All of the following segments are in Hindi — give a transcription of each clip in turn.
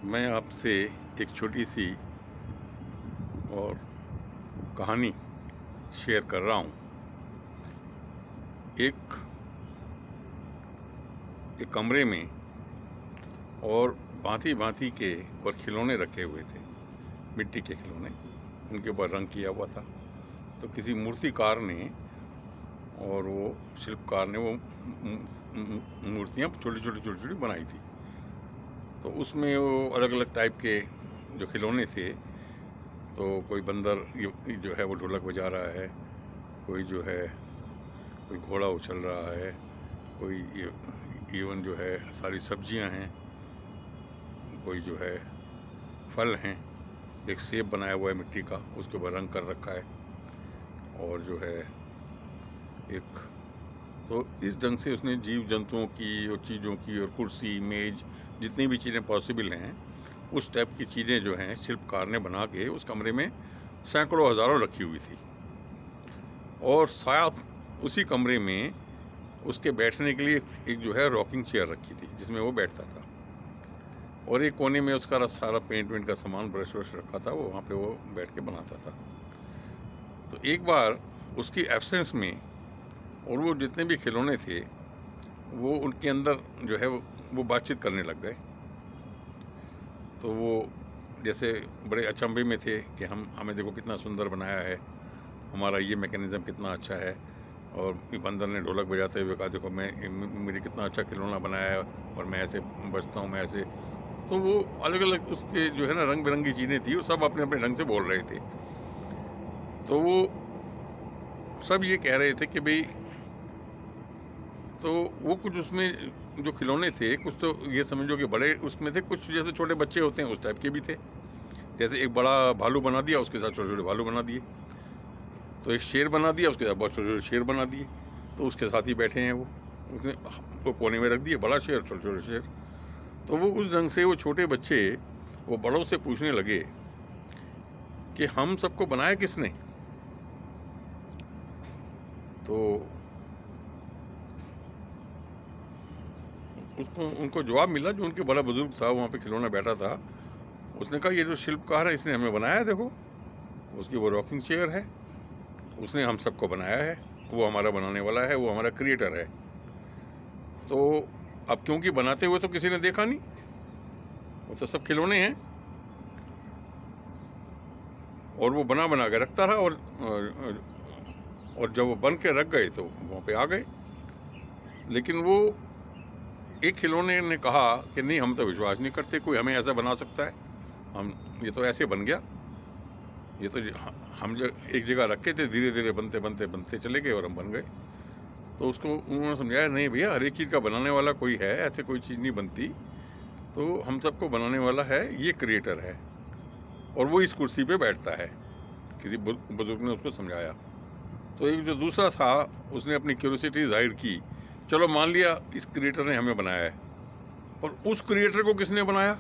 मैं आपसे एक छोटी सी और कहानी शेयर कर रहा हूँ। एक एक कमरे में और भांति भांति के और खिलौने रखे हुए थे, मिट्टी के खिलौने। उनके ऊपर रंग किया हुआ था। तो किसी मूर्तिकार ने और वो शिल्पकार ने वो मूर्तियाँ छोटी छोटी बनाई थी। तो उसमें वो अलग अलग टाइप के जो खिलौने थे, तो कोई बंदर ये जो है वो ढोलक बजा रहा है, कोई जो है कोई घोड़ा उछल रहा है, कोई इवन जो है सारी सब्जियां हैं, कोई जो है फल हैं। एक सेब बनाया हुआ है मिट्टी का, उसके ऊपर रंग कर रखा है। और जो है एक तो इस ढंग से उसने जीव जंतुओं की और चीज़ों की और कुर्सी मेज जितनी भी चीज़ें पॉसिबल हैं उस टाइप की चीज़ें जो हैं शिल्पकार ने बना के उस कमरे में सैकड़ों हज़ारों रखी हुई थी। और शायद उसी कमरे में उसके बैठने के लिए एक जो है रॉकिंग चेयर रखी थी जिसमें वो बैठता था। और एक कोने में उसका सारा पेंट वेंट का सामान ब्रश व्रश रखा था, वो वहाँ पे वो बैठ के बनाता था। तो एक बार उसकी एब्सेंस में और वो जितने भी खिलौने थे वो उनके अंदर जो है वो बातचीत करने लग गए। तो वो जैसे बड़े अचंभे में थे कि हमें देखो कितना सुंदर बनाया है, हमारा ये मैकेनिज़्म कितना अच्छा है। और बंदर ने ढोलक बजाते हुए कहा देखो मेरी कितना अच्छा खिलौना बनाया है और मैं ऐसे बजता हूँ, मैं ऐसे। तो वो अलग अलग उसके जो है ना रंग बिरंगी चीज़ें थी, वो सब अपने अपने ढंग से बोल रहे थे। तो वो सब ये कह रहे थे कि भाई, तो वो कुछ उसमें जो खिलौने थे कुछ तो ये समझो कि बड़े उसमें थे, कुछ जैसे छोटे बच्चे होते हैं उस टाइप के भी थे। जैसे एक बड़ा भालू बना दिया, उसके साथ छोटे छोटे भालू बना दिए। तो एक शेर बना दिया, उसके साथ बहुत छोटे छोटे शेर बना दिए। तो उसके साथ ही बैठे हैं वो, उसने वो कोने में रख दिए बड़ा शेर, छोटे छोटे शेर। तो वो उस ढंग से वो छोटे बच्चे वो बड़ों से पूछने लगे कि हम सबको बनाया किसने। तो उसको उनको जवाब मिला, जो उनके बड़ा बुजुर्ग था वहाँ पे खिलौना बैठा था, उसने कहा ये जो शिल्पकार है इसने हमें बनाया है, देखो उसकी वो रॉकिंग चेयर है, उसने हम सबको बनाया है, वो हमारा बनाने वाला है, वो हमारा क्रिएटर है। तो अब क्योंकि बनाते हुए तो किसी ने देखा नहीं, वो तो सब खिलौने हैं। और वो बना बना के रखता रहा और जब वो बन के रख गए तो वहाँ पे आ गए। लेकिन वो एक खिलौने ने कहा कि नहीं, हम तो विश्वास नहीं करते कोई हमें ऐसा बना सकता है, हम ये तो ऐसे बन गया, ये तो हम जो एक जगह रखे थे धीरे धीरे बनते बनते बनते चले गए और हम बन गए। तो उसको उन्होंने समझाया नहीं भैया, हर एक चीज़ का बनाने वाला कोई है, ऐसे कोई चीज़ नहीं बनती। तो हम सबको बनाने वाला है ये क्रिएटर है और वो इस कुर्सी पे बैठता है। किसी बुजुर्ग ने उसको समझाया। तो एक जो दूसरा था उसने अपनी क्यूरियोसिटी जाहिर की, चलो मान लिया इस क्रिएटर ने हमें बनाया है, पर उस क्रिएटर को किसने बनाया,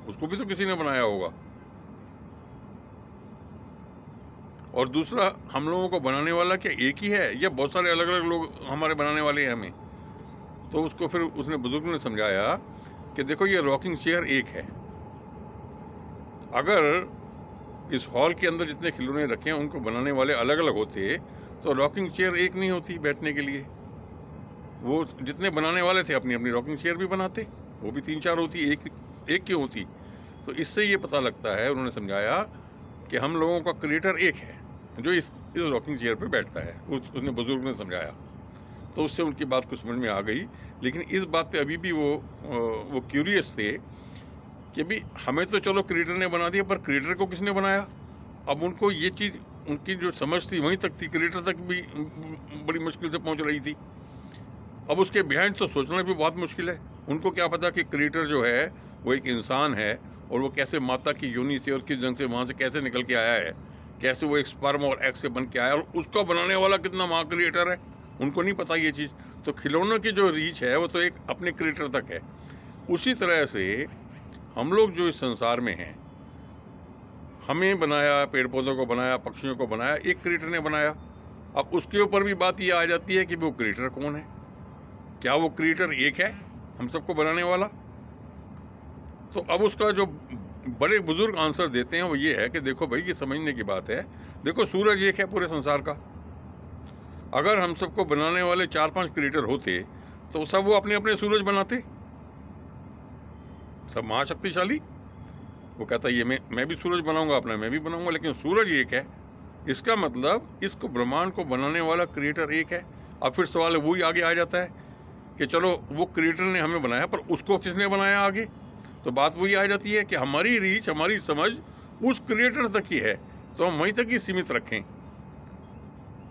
उसको भी तो किसी ने बनाया होगा। और दूसरा, हम लोगों को बनाने वाला क्या एक ही है या बहुत सारे अलग अलग लोग हमारे बनाने वाले हैं हमें। तो उसको फिर उसने बुजुर्ग ने समझाया कि देखो ये रॉकिंग चेयर एक है, अगर इस हॉल के अंदर जितने खिलौने रखे हैं उनको बनाने वाले अलग अलग होते तो रॉकिंग चेयर एक नहीं होती बैठने के लिए। वो जितने बनाने वाले थे अपनी अपनी रॉकिंग चेयर भी बनाते, वो भी 3-4 होती, एक क्यों होती। तो इससे ये पता लगता है, उन्होंने समझाया, कि हम लोगों का क्रिएटर एक है जो इस रॉकिंग चेयर पे बैठता है। उसने बुजुर्ग ने समझाया। तो उससे उनकी बात कुछ समझ में आ गई। लेकिन इस बात पे अभी भी वो क्यूरियस थे कि भी हमें तो चलो क्रिएटर ने बना दिया, पर क्रिएटर को किसने बनाया। अब उनको ये चीज़, उनकी जो समझ थी वहीं तक थी, क्रिएटर तक भी बड़ी मुश्किल से पहुंच रही थी। अब उसके बिहाइंड तो सोचना भी बहुत मुश्किल है। उनको क्या पता कि क्रिएटर जो है वो एक इंसान है और वो कैसे माता की योनि से और किस ढंग से वहाँ से कैसे निकल के आया है, कैसे वो एक स्पर्म और एग से बन के आया, और उसका बनाने वाला कितना महा क्रिएटर है, उनको नहीं पता ये चीज़। तो खिलौनों की जो रीच है वो तो एक अपने क्रिएटर तक है। उसी तरह से हम लोग जो इस संसार में हैं, हमें बनाया, पेड़ पौधों को बनाया, पक्षियों को बनाया, एक क्रिएटर ने बनाया। अब उसके ऊपर भी बात ये आ जाती है कि वो क्रिएटर कौन है। क्या वो क्रिएटर एक है हम सबको बनाने वाला, तो अब उसका जो बड़े बुजुर्ग आंसर देते हैं वो ये है कि देखो भाई, ये समझने की बात है, देखो सूरज एक है पूरे संसार का। अगर हम सबको बनाने वाले 4-5 क्रिएटर होते तो सब वो अपने अपने सूरज बनाते, सब महाशक्तिशाली। वो कहता ये मैं भी सूरज बनाऊंगा अपना, मैं भी बनाऊंगा, लेकिन सूरज एक है। इसका मतलब इसको ब्रह्मांड को बनाने वाला क्रिएटर एक है। अब फिर सवाल वही आगे आ जाता है कि चलो वो क्रिएटर ने हमें बनाया, पर उसको किसने बनाया आगे? तो बात वही आ जाती है कि हमारी रीच, हमारी समझ उस क्रिएटर तक ही है, तो हम वहीं तक ही सीमित रखें।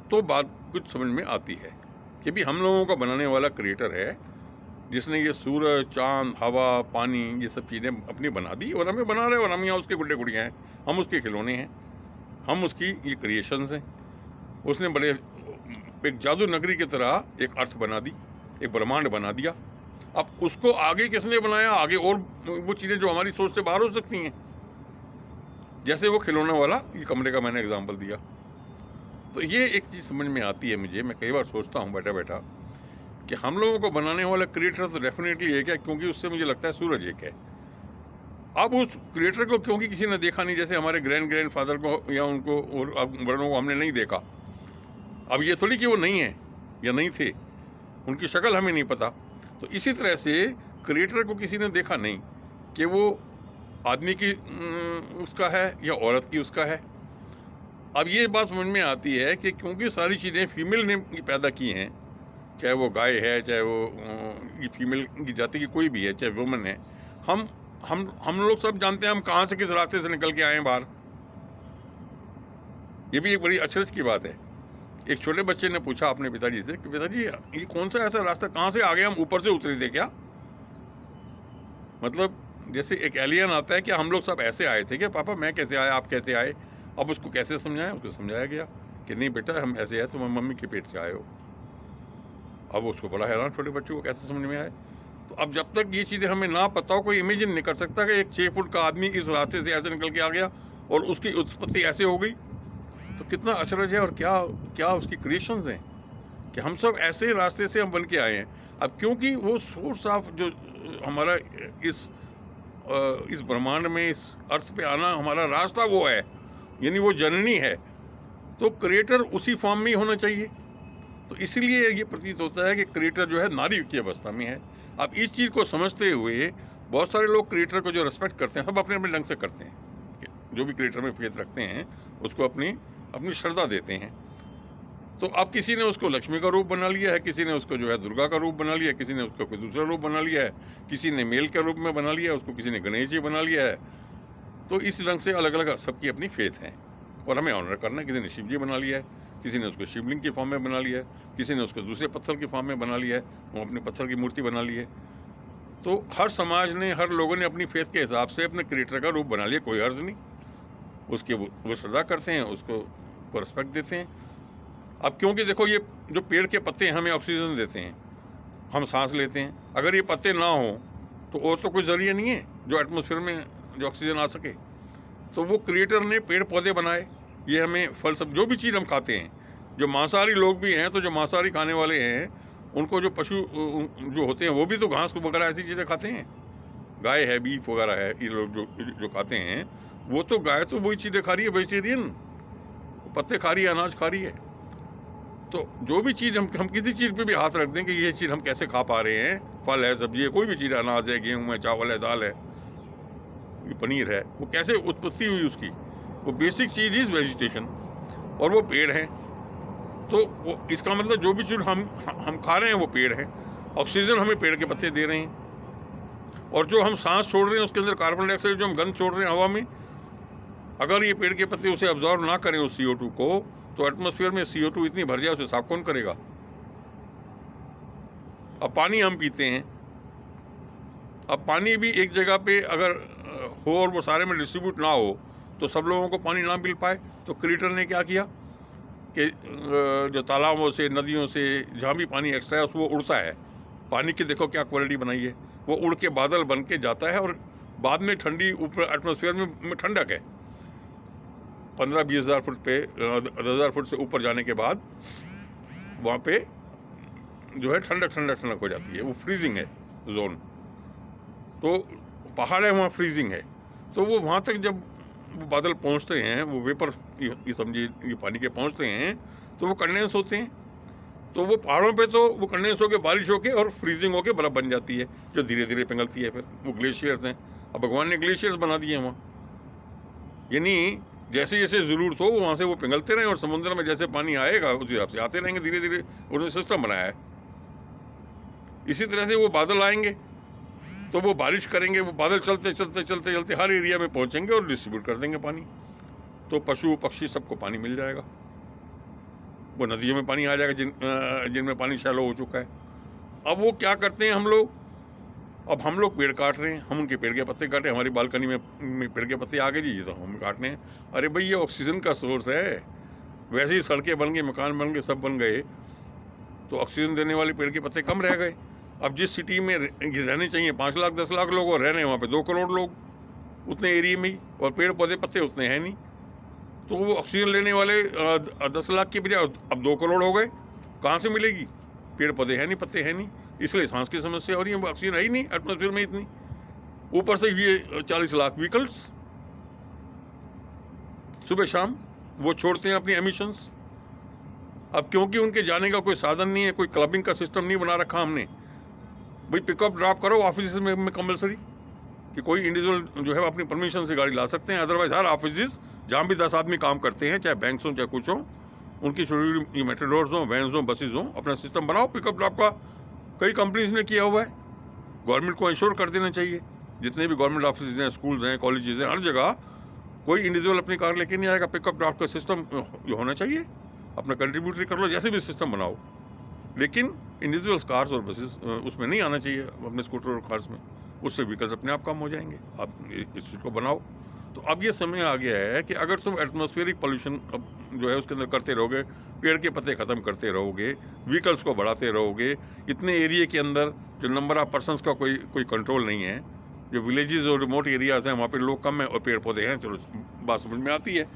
तो बात कुछ समझ में आती है कि भी हम लोगों का बनाने वाला क्रिएटर है, जिसने ये सूरज, चांद, हवा, पानी, ये सब चीज़ें अपनी बना दी और हमें बना रहे, और हम यहाँ उसके गुड्डे गुड़ियाँ हैं, हम उसके खिलौने हैं, हम उसकी ये क्रिएशंस हैं। उसने बड़े एक जादू नगरी की तरह एक अर्थ बना दी, एक ब्रह्मांड बना दिया। अब उसको आगे किसने बनाया? आगे और वो चीज़ें जो हमारी सोच से बाहर हो सकती हैं, जैसे वो खिलौने वाला ये कमरे का मैंने एग्जाम्पल दिया। तो ये एक चीज़ समझ में आती है मुझे। मैं कई बार सोचता हूँ बैठा बैठा कि हम लोगों को बनाने वाला क्रिएटर तो डेफिनेटली एक है, क्योंकि उससे मुझे लगता है सूरज एक है। अब उस क्रिएटर को क्योंकि किसी ने देखा नहीं, जैसे हमारे ग्रैंड फादर को या उनको और बड़ों को हमने नहीं देखा। अब ये थोड़ी कि वो नहीं है या नहीं थे, उनकी शक्ल हमें नहीं पता। तो इसी तरह से क्रिएटर को किसी ने देखा नहीं कि वो आदमी की उसका है या औरत की उसका है। अब ये बात समझ में आती है कि क्योंकि सारी चीज़ें फीमेल ने पैदा की हैं, चाहे वो गाय है, चाहे वो ये फीमेल की जाति की कोई भी है, चाहे वुमन है, हम लोग सब जानते हैं हम कहाँ से किस रास्ते से निकल के आए हैं बाहर। ये भी एक बड़ी अचरज की बात है। एक छोटे बच्चे ने पूछा अपने पिताजी से कि पिताजी ये कौन सा ऐसा रास्ता, कहाँ से आ गए, हम ऊपर से उतरे थे क्या? मतलब जैसे एक एलियन आता है कि हम लोग सब ऐसे आए थे क्या? पापा मैं कैसे आया, आप कैसे आए? अब उसको कैसे समझाया? उसको समझाया गया कि नहीं बेटा हम ऐसे आए, तुम मम्मी के पेट से आए हो। अब उसको बड़ा हैरान, छोटे बच्चों को कैसे समझ में आए। तो अब जब तक ये चीज़ें हमें ना पता हो, कोई इमेजिन नहीं कर सकता कि एक 6 फुट का आदमी इस रास्ते से ऐसे निकल के आ गया और उसकी उत्पत्ति ऐसे हो गई। तो कितना अचरज है, और क्या क्या उसकी क्रिएशंस हैं कि हम सब ऐसे रास्ते से हम बन के आए हैं। अब क्योंकि वो सोर्स ऑफ जो हमारा इस ब्रह्मांड में, इस अर्थ पे आना हमारा रास्ता वो है, यानी वो जननी है, तो क्रिएटर उसी फॉर्म में ही होना चाहिए। तो इसीलिए ये प्रतीत होता है कि क्रिएटर जो है नारी की अवस्था में है। अब इस चीज़ को समझते हुए बहुत सारे लोग क्रिएटर को जो रिस्पेक्ट करते हैं, सब अपने अपने ढंग से करते हैं। जो भी क्रिएटर में फेथ रखते हैं उसको अपनी श्रद्धा देते हैं। तो अब किसी ने उसको लक्ष्मी का रूप बना लिया है, किसी ने उसको जो है दुर्गा का रूप बना लिया है, किसी ने उसको कोई दूसरा रूप बना लिया है, किसी ने मेल के रूप में बना लिया है उसको, किसी ने गणेश जी बना लिया है। तो इस ढंग से अलग अलग सबकी अपनी फेथ है और हमें ऑनर करना है। किसी ने शिव जी बना लिया है, किसी ने उसको शिवलिंग की फॉर्म में बना लिया है, किसी ने उसको दूसरे पत्थर की फॉर्म में बना लिया है, वो अपने पत्थर की मूर्ति बना ली है। तो हर समाज ने, हर लोगों ने अपनी फेथ के हिसाब से अपने क्रिएटर का रूप बना लिया, कोई अर्ज नहीं। उसके वो श्रद्धा करते हैं, उसको रिस्पेक्ट देते हैं। अब क्योंकि देखो ये जो पेड़ के पत्ते हमें ऑक्सीजन देते हैं, हम सांस लेते हैं, अगर ये पत्ते ना हो तो और तो कोई ज़रिया नहीं है जो एटमॉस्फेयर में जो ऑक्सीजन आ सके। तो वो क्रिएटर ने पेड़ पौधे बनाए, ये हमें फल सब जो भी चीज़ हम खाते हैं, जो मांसाहारी लोग भी हैं, तो जो मांसाहारी खाने वाले हैं उनको जो पशु जो होते हैं वो भी तो घास वगैरह ऐसी चीज़ें खाते हैं। गाय है, बीफ वगैरह है, ये लोग जो खाते हैं वो तो गाय तो वही चीज़ें खा रही है, वेजिटेरियन, पत्ते खा रही है, अनाज खा रही है। तो जो भी चीज़ हम किसी चीज़ पे भी हाथ रख दें कि ये चीज़ हम कैसे खा पा रहे हैं, फल है, सब्जी है, कोई भी चीज़ है, अनाज है, गेहूँ है, चावल है, दाल है, ये पनीर है, वो कैसे उत्पत्ति हुई उसकी, वो बेसिक चीज़ इज़ वेजिटेशन, और वो पेड़ है। तो वो इसका मतलब जो भी चीज़ हम खा रहे हैं वो पेड़ है, ऑक्सीजन हमें पेड़ के पत्ते दे रहे हैं, और जो हम सांस छोड़ रहे हैं उसके अंदर कार्बन डाइऑक्साइड जो हम गंध छोड़ रहे हैं हवा में, अगर ये पेड़ के पत्ते उसे अब्जॉर्व ना करें उस CO2 को, तो एटमॉस्फेयर में CO2 इतनी भर जाए उसे साफ कौन करेगा। अब पानी हम पीते हैं, अब पानी भी एक जगह पे अगर हो और वो सारे में डिस्ट्रीब्यूट ना हो तो सब लोगों को पानी ना मिल पाए। तो क्रिएटर ने क्या किया कि जो तालाबों से, नदियों से जहाँ भी पानी एक्स्ट्रा है उसको उड़ता है। पानी की देखो क्या क्वालिटी बनाई है, वो उड़ के बादल बन के जाता है और बाद में ठंडी ऊपर एटमॉस्फेयर में ठंडक है। 15-20 हज़ार फुट पे, 10,000 फुट से ऊपर जाने के बाद वहाँ पे जो है ठंडक हो जाती है, वो फ्रीजिंग है जोन। तो पहाड़ है वहाँ फ्रीजिंग है, तो वो वहाँ तक जब वो बादल पहुँचते हैं, वो वेपर ये समझिए ये पानी के पहुँचते हैं, तो वो कंडेंस होते हैं। तो वो पहाड़ों पे तो वो कंडेंस होकर बारिश होके और फ्रीजिंग होके बर्फ़ बन जाती है, जो धीरे धीरे पिघलती है। फिर वो ग्लेशियर्स हैं, अब भगवान ने ग्लेशियर्स बना दिए हैं वहाँ, यानी जैसे जैसे ज़रूरत हो वहाँ से वो पिघलते रहें और समुद्र में जैसे पानी आएगा उस हिसाब से आते रहेंगे, धीरे धीरे उन्होंने सिस्टम बनाया है। इसी तरह से वो बादल आएंगे तो वो बारिश करेंगे, वो बादल चलते चलते चलते चलते हर एरिया में पहुँचेंगे और डिस्ट्रीब्यूट कर देंगे पानी, तो पशु पक्षी सबको पानी मिल जाएगा। वो नदियों में पानी आ जाएगा जिनमें पानी शैलो हो चुका है। अब वो क्या करते हैं हम लोग, अब हम लोग पेड़ काट रहे हैं, हम उनके पेड़ के पत्ते काटे, हमारी बालकनी में पेड़ के पत्ते आ गए जी, ये तो हम काटने हैं। अरे भाई ये ऑक्सीजन का सोर्स है, वैसे ही सड़कें बन गई, मकान बन गए, सब बन गए, तो ऑक्सीजन देने वाले पेड़ के पत्ते कम रह गए। अब जिस सिटी में रहने चाहिए 5 लाख 10 लाख लोग और रह रहे हैं वहाँ पे 2 करोड़ लोग उतने एरिया में ही, और पेड़ पौधे पत्ते उतने हैं नहीं, तो वो ऑक्सीजन लेने वाले 10 लाख की बजाय अब 2 करोड़ हो गए। कहाँ से मिलेगी? पेड़ पौधे हैं नहीं, पत्ते हैं नहीं, इसलिए सांस की समस्या हो रही है। ऑक्सीजन है ही नहीं एटमॉस्फेयर में इतनी, ऊपर से ये 40 लाख व्हीकल्स सुबह शाम वो छोड़ते हैं अपनी एमिशंस। अब क्योंकि उनके जाने का कोई साधन नहीं है, कोई क्लबिंग का सिस्टम नहीं बना रखा हमने, भाई पिकअप ड्रॉप करो ऑफिस में कंपलसरी, कि कोई इंडिविजुअल जो है अपनी परमिशन से गाड़ी ला सकते हैं। अदरवाइज हर ऑफिस जहाँ भी 10 आदमी काम करते हैं, चाहे बैंक्स हों चाहे कुछ हों, उनकी छोटी मेट्रोडोर्स हों, वैन्स हों, बसेज हों, अपना सिस्टम बनाओ पिकअप ड्रॉप का। कई कंपनीज ने किया हुआ है, गवर्नमेंट को इंश्योर कर देना चाहिए। जितने भी गवर्नमेंट ऑफिस हैं, स्कूल्स हैं, कॉलेजेस हैं, हर जगह कोई इंडिविजुअल अपनी कार लेके नहीं आएगा, पिकअप ड्रॉप का सिस्टम होना चाहिए। अपना कंट्रीब्यूटरी कर लो, जैसे भी सिस्टम बनाओ, लेकिन इंडिविजुअल्स कार्स और बसेस उसमें नहीं आना चाहिए, अपने स्कूटर और कार्स में, उससे व्हीकल्स अपने आप कम हो जाएंगे। आप इस चीज़ को बनाओ। तो अब ये समय आ गया है कि अगर तुम एटमॉस्फेरिक पोल्यूशन जो है उसके अंदर करते रहोगे, पेड़ के पत्ते ख़त्म करते रहोगे, व्हीकल्स को बढ़ाते रहोगे, इतने एरिया के अंदर जो नंबर ऑफ पर्सनस का कोई कंट्रोल नहीं है, जो विलेजेस और रिमोट एरियाज़ हैं वहाँ पे लोग कम हैं और पेड़ पौधे हैं, चलो बात समझ में आती है,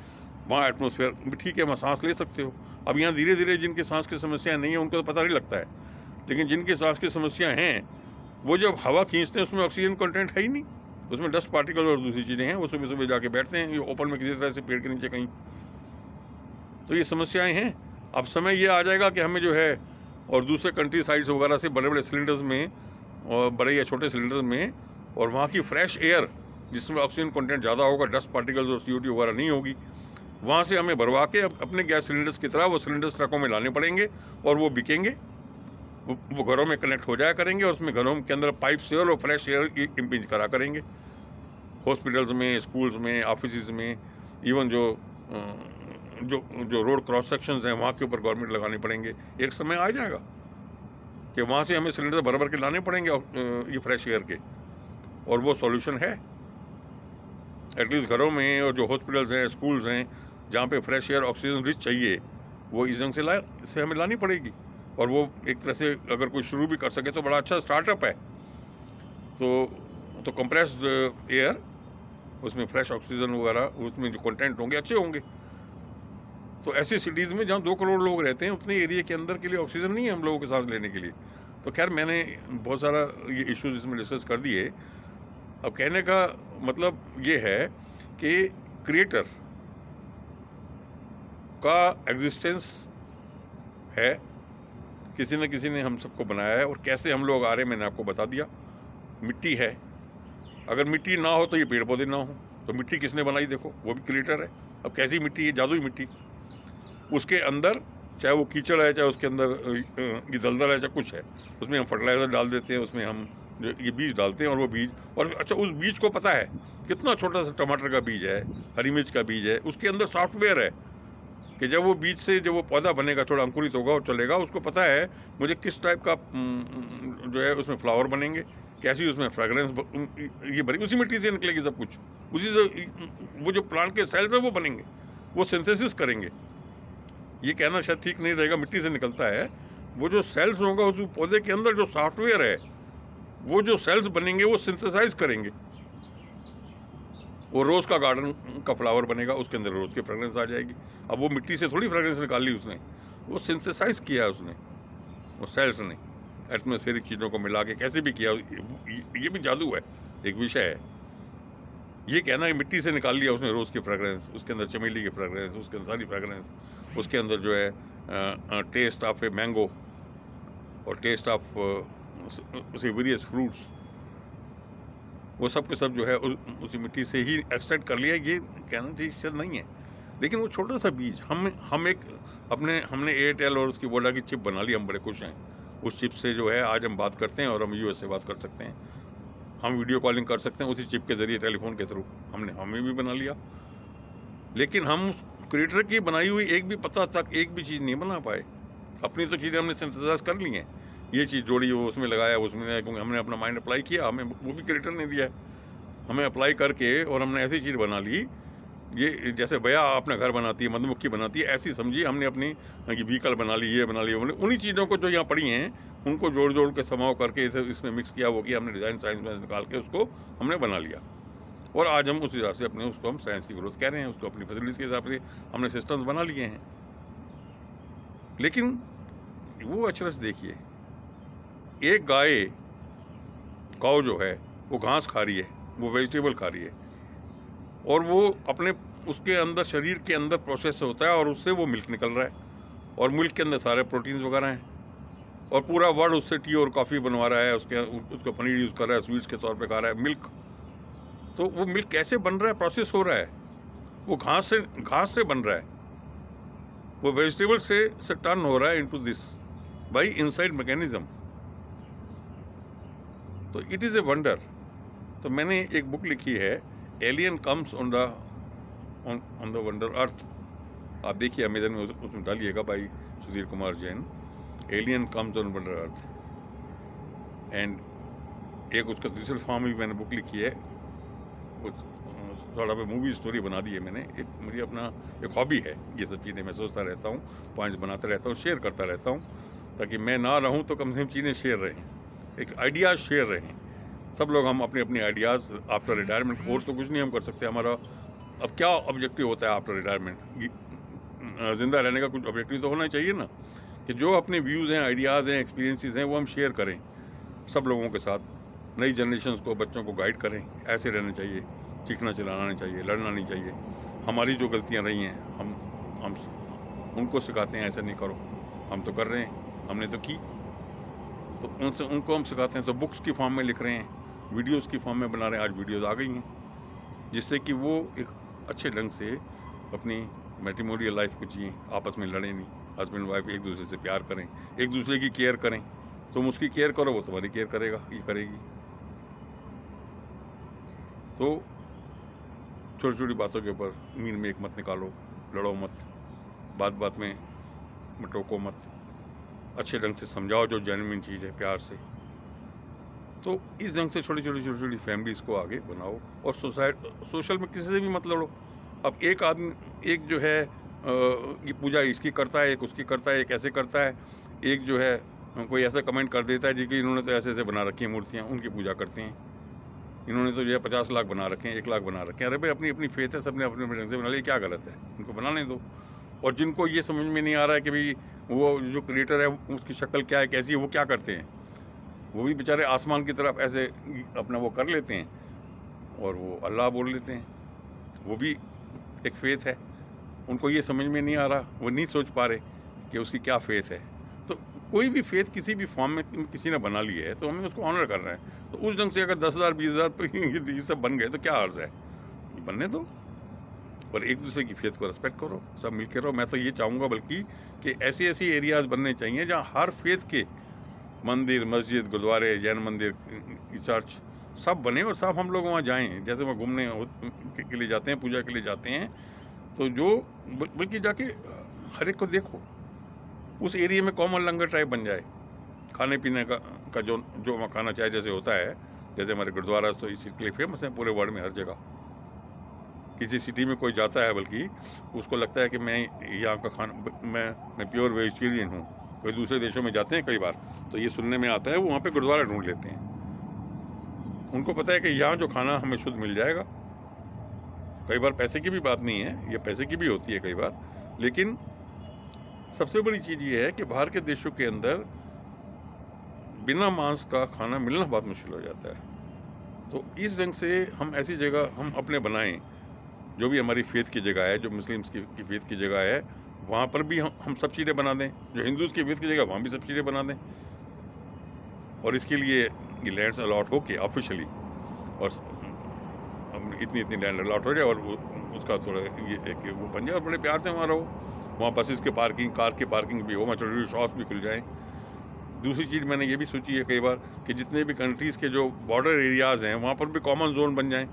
वहाँ एटमॉस्फेयर भी ठीक है, वहाँ सांस ले सकते हो। अब यहाँ धीरे धीरे जिनके सांस की समस्याएं नहीं है उनको तो पता नहीं लगता है, लेकिन जिनके सांस की समस्याएं हैं वो जब हवा खींचते हैं उसमें ऑक्सीजन कंटेंट है ही नहीं, उसमें डस्ट पार्टिकल और दूसरी चीज़ें हैं, वो सुबह सुबह जाके बैठते हैं ओपन में किसी तरह से पेड़ के नीचे कहीं, तो ये समस्याएं हैं। अब समय ये आ जाएगा कि हमें जो है और दूसरे कंट्री साइड्स वगैरह से बड़े बड़े सिलेंडर्स में और बड़े या छोटे सिलेंडर्स में, और वहाँ की फ्रेश एयर जिसमें ऑक्सीजन कंटेंट ज़्यादा होगा, डस्ट पार्टिकल्स और CO2 वगैरह नहीं होगी, वहाँ से हमें भरवा के अपने गैस सिलेंडर्स की तरह वो सिलेंडर्स ट्रकों में लाने पड़ेंगे और वो बिकेंगे, वो घरों में कनेक्ट हो जाया करेंगे और उसमें घरों के अंदर पाइप से और फ्रेश एयर इम्पिंज करा करेंगे। हॉस्पिटल्स में, स्कूल्स में, ऑफिस में, इवन जो रोड क्रॉस सेक्शंस हैं वहाँ के ऊपर गवर्नमेंट लगाने पड़ेंगे। एक समय आ जाएगा कि वहाँ से हमें सिलेंडर भर भर के लाने पड़ेंगे ये फ्रेश एयर के, और वो सॉल्यूशन है। एटलीस्ट घरों में और जो हॉस्पिटल्स हैं, स्कूल्स हैं, जहाँ पे फ्रेश एयर ऑक्सीजन रिच चाहिए, वो इस ढंग से हमें लानी पड़ेगी। और वो एक तरह से अगर कोई शुरू भी कर सके तो बड़ा अच्छा स्टार्टअप है। तो कंप्रेस्ड एयर, उसमें फ्रेश ऑक्सीजन वगैरह, उसमें जो कंटेंट होंगे अच्छे होंगे। तो ऐसी सिटीज़ में जहाँ 2 करोड़ लोग रहते हैं उतने एरिया के अंदर के लिए ऑक्सीजन नहीं है हम लोगों के सांस लेने के लिए। तो खैर मैंने बहुत सारा ये इश्यूज इसमें डिस्कस कर दिए। अब कहने का मतलब ये है कि क्रिएटर का एग्जिस्टेंस है, किसी न किसी ने हम सबको बनाया है, और कैसे हम लोग आ रहे हैं मैंने आपको बता दिया। मिट्टी है, अगर मिट्टी ना हो तो ये पेड़ पौधे ना हो, तो मिट्टी किसने बनाई? देखो, वो भी क्रिएटर है। अब कैसी मिट्टी है? जादुई मिट्टी। उसके अंदर चाहे वो कीचड़ है, चाहे उसके अंदर ये दलदल है, चाहे कुछ है, उसमें हम फर्टिलाइज़र डाल देते हैं, उसमें हम ये बीज डालते हैं, और वो बीज, और अच्छा उस बीज को पता है कितना छोटा सा टमाटर का बीज है, हरी मिर्च का बीज है, उसके अंदर सॉफ्टवेयर है कि जब वो बीज से जब वो पौधा बनेगा, थोड़ा अंकुरित होगा और चलेगा, उसको पता है मुझे किस टाइप का जो है उसमें फ्लावर बनेंगे, कैसी उसमें फ्रेगरेंस ये बनेगी, उसी मिट्टी से निकलेगी सब कुछ, उसी से वो जो प्लांट के सेल्स हैं वो बनेंगे, वो सिंथेसिस करेंगे। ये कहना शायद ठीक नहीं रहेगा, मिट्टी से निकलता है, वो जो सेल्स होगा उस पौधे के अंदर जो सॉफ्टवेयर है, वो जो सेल्स बनेंगे वो सिंथेसाइज करेंगे, वो रोज़ का गार्डन का फ्लावर बनेगा, उसके अंदर रोज़ की फ्रेगरेंस आ जाएगी। अब वो मिट्टी से थोड़ी फ्रेगरेंस निकाल ली उसने, वो सिंथेसाइज किया उसने, वो सेल्स ने एटमॉस्फेरिक चीज़ों को मिला के कैसे भी किया, ये भी जादू है, एक विषय है। ये कहना है मिट्टी से निकाल लिया उसने रोज़ की फ्रेगरेंस, उसके अंदर चमेली की फ्रेगरेंस, उसके अंदर सारी फ्रेगरेंस, उसके अंदर जो है टेस्ट ऑफ ए मैंगो और टेस्ट ऑफ उसे वेरियस फ्रूट्स, वो सब के सब जो है उसी मिट्टी से ही एक्सट्रैक्ट कर लिया, ये कहना ठीक शायद नहीं है। लेकिन वो छोटा सा बीज हम एक हमने एयरटेल और उसकी वोडा की चिप बना ली, हम बड़े खुश हैं। उस चिप से जो है आज हम बात करते हैं और हम यूएस से बात कर सकते हैं, हम वीडियो कॉलिंग कर सकते हैं उसी चिप के ज़रिए, टेलीफोन के थ्रू हमें भी बना लिया। लेकिन हम क्रिएटर की बनाई हुई एक भी पता तक एक भी चीज़ नहीं बना पाए। अपनी तो चीज़ें हमने सिंथेसाइज कर ली हैं, ये चीज़ जोड़ी, वो उसमें लगाया, उसमें क्योंकि हमने अपना माइंड अप्लाई किया, हमें वो भी क्रिएटर ने दिया है, हमें अप्लाई करके और हमने ऐसी चीज़ बना ली। ये जैसे बया अपना घर बनाती है, मधुमक्खी बनाती है, ऐसी समझिए हमने अपनी व्हीकल बना ली, ये बना ली, उन्हीं चीज़ों को जो यहाँ पड़ी हैं उनको जोड़ जोड़ के समाव करके इसे इसमें मिक्स किया, वो किया हमने, डिज़ाइन साइंस में निकाल के उसको हमने बना लिया। और आज हम उस हिसाब से अपने उसको हम साइंस की ग्रोथ कह रहे हैं, उसको अपनी फैसिलिटीज़ के हिसाब से हमने सिस्टम्स बना लिए हैं। लेकिन वो अचरज देखिए, एक काऊ जो है वो घास खा रही है, वो वेजिटेबल खा रही है, और वो अपने उसके अंदर शरीर के अंदर प्रोसेस होता है और उससे वो मिल्क निकल रहा है, और मिल्क के अंदर सारे प्रोटीन्स वगैरह हैं, और पूरा वर्ल्ड उससे टी और कॉफ़ी बनवा रहा है, उसका पनीर यूज़ कर रहा है, स्वीट्स के तौर पे खा रहा है मिल्क। तो वो मिल्क कैसे बन रहा है, प्रोसेस हो रहा है, वो घास से बन रहा है, वो वेजिटेबल से टर्न हो रहा है into this by inside mechanism. तो इट इज़ ए वंडर। तो मैंने एक बुक लिखी है, alien comes on the wonder earth, आप देखिए अमेजन में, उसमें डालिएगा भाई Sudhir Kumar Jain, alien comes on wonder earth. And एक उसका दूसरे फॉर्म में भी मैंने बुक लिखी है, थोड़ा पे मूवी स्टोरी बना दी है मैंने। एक मुझे अपना एक हॉबी है ये सब चीज़ें, मैं सोचता रहता हूँ, पॉइंट्स बनाता रहता हूँ, शेयर करता रहता हूँ, ताकि मैं ना रहूँ तो कम से कम चीज़ें शेयर रहें, एक आइडियाज़ शेयर रहें। सब लोग हम अपने अपने आइडियाज़ आफ्टर रिटायरमेंट, और तो कुछ नहीं हम कर सकते, हमारा अब क्या ऑब्जेक्टिव होता है आफ्टर रिटायरमेंट, ज़िंदा रहने का कुछ ऑब्जेक्टिव तो होना चाहिए ना, कि जो अपने व्यूज़ हैं, आइडियाज़ हैं, एक्सपीरियंसेस हैं, वो हम शेयर करें सब लोगों के साथ, नई जनरेशन को, बच्चों को गाइड करें, ऐसे रहना चाहिए, सीखना चलाना नहीं चाहिए, लड़ना नहीं चाहिए। हमारी जो गलतियाँ रही हैं हम उनको सिखाते हैं, ऐसा नहीं करो, हम तो कर रहे हैं, हमने तो की, तो उनको हम सिखाते हैं। तो बुक्स की फॉर्म में लिख रहे हैं, वीडियोस की फॉर्म में बना रहे हैं, आज वीडियोस आ गई हैं, जिससे कि वो एक अच्छे ढंग से अपनी मैट्रिमोनियल लाइफ को जिएँ, आपस में लड़ें नहीं, हस्बैंड वाइफ एक दूसरे से प्यार करें, एक दूसरे की केयर करें, तुम उसकी केयर करो, वो तुम्हारी केयर करेगा, ये करेगी। तो छोटी छोटी बातों के ऊपर मीन में एक मत निकालो, लड़ो मत, बात बात में टोको मत, अच्छे ढंग से समझाओ जो जेन्युइन चीज़ है, प्यार से। तो इस ढंग से छोटी छोटी फैमिलीज़ को आगे बनाओ, और सोशल में किसी से भी मत लड़ो। अब एक आदमी, एक जो है ये पूजा इसकी करता है, एक उसकी करता है, एक ऐसे करता है, एक जो है कोई ऐसा कमेंट कर देता है जी कि इन्होंने तो ऐसे ऐसे बना रखी हैं मूर्तियाँ, उनकी पूजा करते हैं, इन्होंने तो जो है 50 लाख बना रखे हैं, 1 लाख बना रखे हैं। अरे भाई, अपनी अपनी फेथ है, सबने अपने अपने ढंग से बना लिया, क्या गलत है, उनको बनाने दो। और जिनको ये समझ में नहीं आ रहा है कि भाई वो जो क्रिएटर है उसकी शक्ल क्या है, कैसी है, वो क्या करते हैं, वो भी बेचारे आसमान की तरफ ऐसे अपना वो कर लेते हैं और वो अल्लाह बोल लेते हैं, वो भी एक फेथ है। उनको ये समझ में नहीं आ रहा, वो नहीं सोच पा रहे कि उसकी क्या फेथ है। तो कोई भी फेथ किसी भी फॉर्म में किसी ने बना ली है तो हमें उसको ऑनर करना है। तो उस ढंग से अगर 10,000 20,000 ये सब बन गए तो क्या अर्ज है, बनने दो, और एक दूसरे की फेथ को रिस्पेक्ट करो, सब मिल के रहो। मैं तो ये चाहूँगा बल्कि कि ऐसी ऐसी एरियाज़ बनने चाहिए जहाँ हर फेथ के मंदिर, मस्जिद, गुरुद्वारे, जैन मंदिर, चर्च सब बने और सब हम लोग वहाँ जाएँ। जैसे वहाँ घूमने के लिए जाते हैं, पूजा के लिए जाते हैं, तो जो बल्कि जाके हर एक को देखो, उस एरिया में कॉमन लंगर टाइप बन जाए, खाने पीने का जो खाना चाहे जैसे होता है, जैसे हमारे गुरुद्वारा तो इस चीज़ के लिए फेमस है पूरे वर्ल्ड में, हर जगह। किसी सिटी में कोई जाता है बल्कि उसको लगता है कि मैं यहाँ का खाना, मैं प्योर वेजिटेरियन हूँ। कोई दूसरे देशों में जाते हैं कई बार तो ये सुनने में आता है, वो वहाँ पे गुरुद्वारा ढूंढ लेते हैं। उनको पता है कि यहाँ जो खाना हमें शुद्ध मिल जाएगा। कई बार पैसे की भी बात नहीं है, ये पैसे की भी होती है कई बार, लेकिन सबसे बड़ी चीज़ ये है कि बाहर के देशों के अंदर बिना मांस का खाना मिलना बहुत मुश्किल हो जाता है। तो इस ढंग से हम ऐसी जगह हम अपने बनाएं, जो भी हमारी फेथ की जगह है, जो मुस्लिम्स की फेथ की जगह है, वहाँ पर भी हम सब चीज़ें बना दें, जो हिंदूज़ की फेथ की जगह वहाँ भी सब चीज़ें बना दें। और इसके लिए ये लैंड्स अलॉट हो के ऑफिशियली, और हम इतनी लैंड अलॉट हो जाए, और उसका थोड़ा ये एक वो बन जाए, और बड़े प्यार से वहाँ रहो। वहाँ बसेस के पार्किंग, कार की पार्किंग भी हो, वहाँ छोटी छोटी शॉप्स भी खुल जाएँ। दूसरी चीज़ मैंने ये भी सोची है कई बार कि जितने भी कंट्रीज़ के जो बॉर्डर एरियाज़ हैं, वहाँ पर भी कॉमन जोन बन जाएँ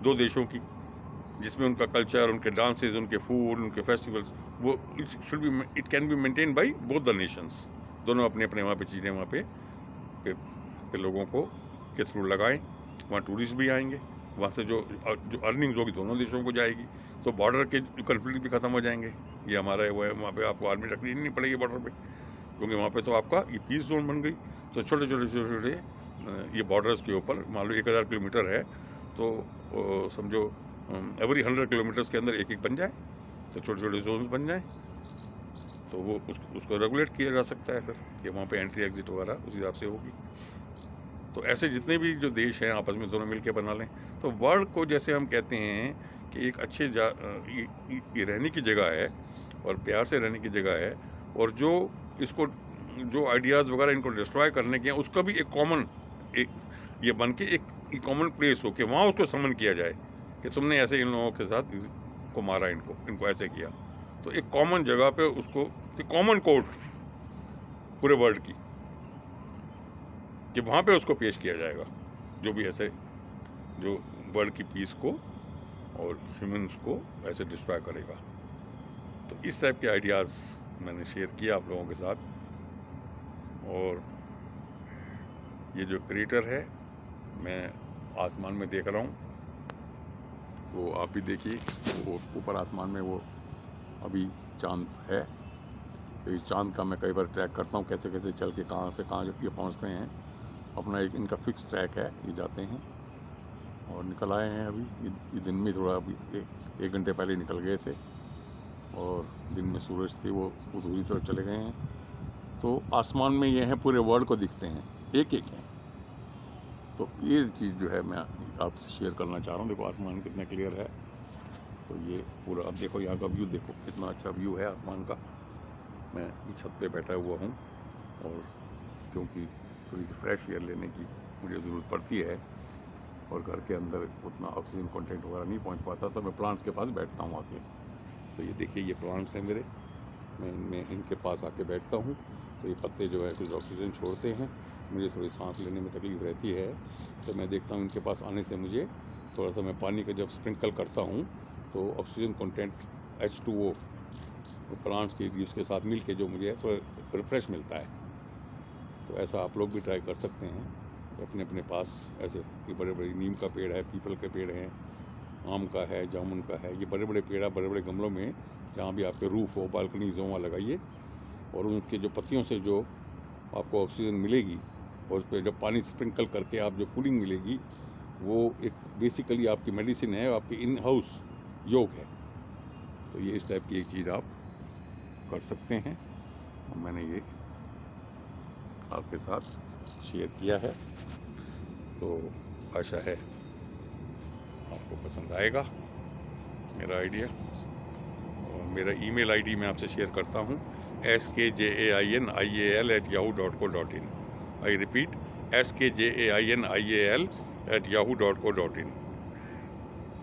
दो देशों की, जिसमें उनका कल्चर, उनके डांसेस, उनके फूड, उनके फेस्टिवल्स, वो it can be maintain by both the Nations. दोनों अपने अपने वहाँ पे चीज़ें वहाँ पे लोगों को के थ्रू लगाएं। वहाँ टूरिस्ट भी आएंगे, वहाँ से जो अर्निंग्स होगी दोनों देशों को जाएगी, तो बॉर्डर के कन्फ्लिक्ट भी ख़त्म हो जाएंगे। ये हमारा वो है, वहाँ पे आपको आर्मी रखनी नहीं पड़ेगी बॉर्डर पे, क्योंकि वहाँ पे तो आपका ये पीस जोन बन गई। तो छोटे छोटे ये बॉर्डर्स के ऊपर मान लो 1000 किलोमीटर है, तो समझो एवरी 100 किलोमीटर्स के अंदर एक एक बन जाए, तो छोटे छोटे जोन्स बन जाए, तो वो उसको रेगुलेट किया जा सकता है फिर, कि वहाँ पे एंट्री एग्जिट वगैरह उस हिसाब से होगी। तो ऐसे जितने भी जो देश हैं आपस में दोनों मिलकर बना लें, तो वर्ल्ड को जैसे हम कहते हैं कि एक अच्छे ये रहने की जगह है, और प्यार से रहने की जगह है, और जो इसको जो आइडियाज़ वगैरह इनको डिस्ट्रॉय करने के हैं, उसका भी एक कॉमन ये बन के एक कॉमन प्लेस हो कि वहाँ उसको समन किया जाए कि तुमने ऐसे इन लोगों के साथ को मारा, इनको ऐसे किया। तो एक कॉमन जगह पे उसको, कॉमन कोर्ट पूरे वर्ल्ड की, कि वहाँ पे उसको पेश किया जाएगा, जो भी ऐसे जो वर्ल्ड की पीस को और ह्यूमंस को ऐसे डिस्ट्रॉय करेगा। तो इस टाइप के आइडियाज़ मैंने शेयर किया आप लोगों के साथ। और ये जो क्रेटर है मैं आसमान में देख रहा हूँ, वो आप भी देखिए, वो ऊपर आसमान में वो अभी चांद है। तो इस चांद का मैं कई बार ट्रैक करता हूँ, कैसे कैसे चल के कहाँ से कहाँ ये पहुँचते हैं। अपना एक इनका फिक्स ट्रैक है, ये जाते हैं और निकल आए हैं। अभी ये दिन में थोड़ा, अभी एक घंटे पहले निकल गए थे, और दिन में सूरज थे वो दूसरी तरफ चले गए हैं। तो आसमान में ये हैं, पूरे वर्ल्ड को दिखते हैं, एक एक हैं। तो ये चीज़ जो है मैं आपसे शेयर करना चाह रहा हूँ। देखो आसमान कितना क्लियर है। तो ये पूरा, अब देखो यहाँ का व्यू, देखो कितना अच्छा व्यू है आसमान का। मैं इस छत पे बैठा हुआ हूँ, और क्योंकि थोड़ी सी फ्रेश एयर लेने की मुझे ज़रूरत पड़ती है, और घर के अंदर उतना ऑक्सीजन कंटेंट वगैरह नहीं पहुँच पाता, तो मैं प्लांट्स के पास बैठता हूँ आके। तो ये देखिए, ये प्लांट्स हैं मेरे, मैं इनके पास आके बैठता हूँ। तो ये पत्ते जो है कुछ ऑक्सीजन छोड़ते हैं, मुझे थोड़ी सांस लेने में तकलीफ़ रहती है। तो मैं देखता हूँ इनके पास आने से मुझे थोड़ा सा, मैं पानी का जब स्प्रिंकल करता हूँ तो ऑक्सीजन कंटेंट H2O प्लांट्स के लीव्स के साथ मिल के जो मुझे थोड़ा रिफ्रेश मिलता है। तो ऐसा आप लोग भी ट्राई कर सकते हैं, अपने अपने पास ऐसे, ये बड़े बड़े नीम का पेड़ है, पीपल के पेड़ हैं, आम का है, जामुन का है, ये बड़े बड़े पेड़ बड़े बड़े गमलों में, जहाँ भी आपके रूफ हो, बालकनीज हो, वहाँ लगाइए। और उनके जो पत्तियों से जो आपको ऑक्सीजन मिलेगी, और उस पर जब पानी स्प्रिंकल करके आप जो कूलिंग मिलेगी, वो एक बेसिकली आपकी मेडिसिन है, आपकी इन हाउस योग है। तो ये इस टाइप की एक चीज़ आप कर सकते हैं, और मैंने ये आपके साथ शेयर किया है। तो आशा है आपको पसंद आएगा मेरा आइडिया। और मेरा ईमेल आईडी मैं आपसे शेयर करता हूँ, skajainial@yahoo.co.in। I repeat, skajainial@yahoo.co.in।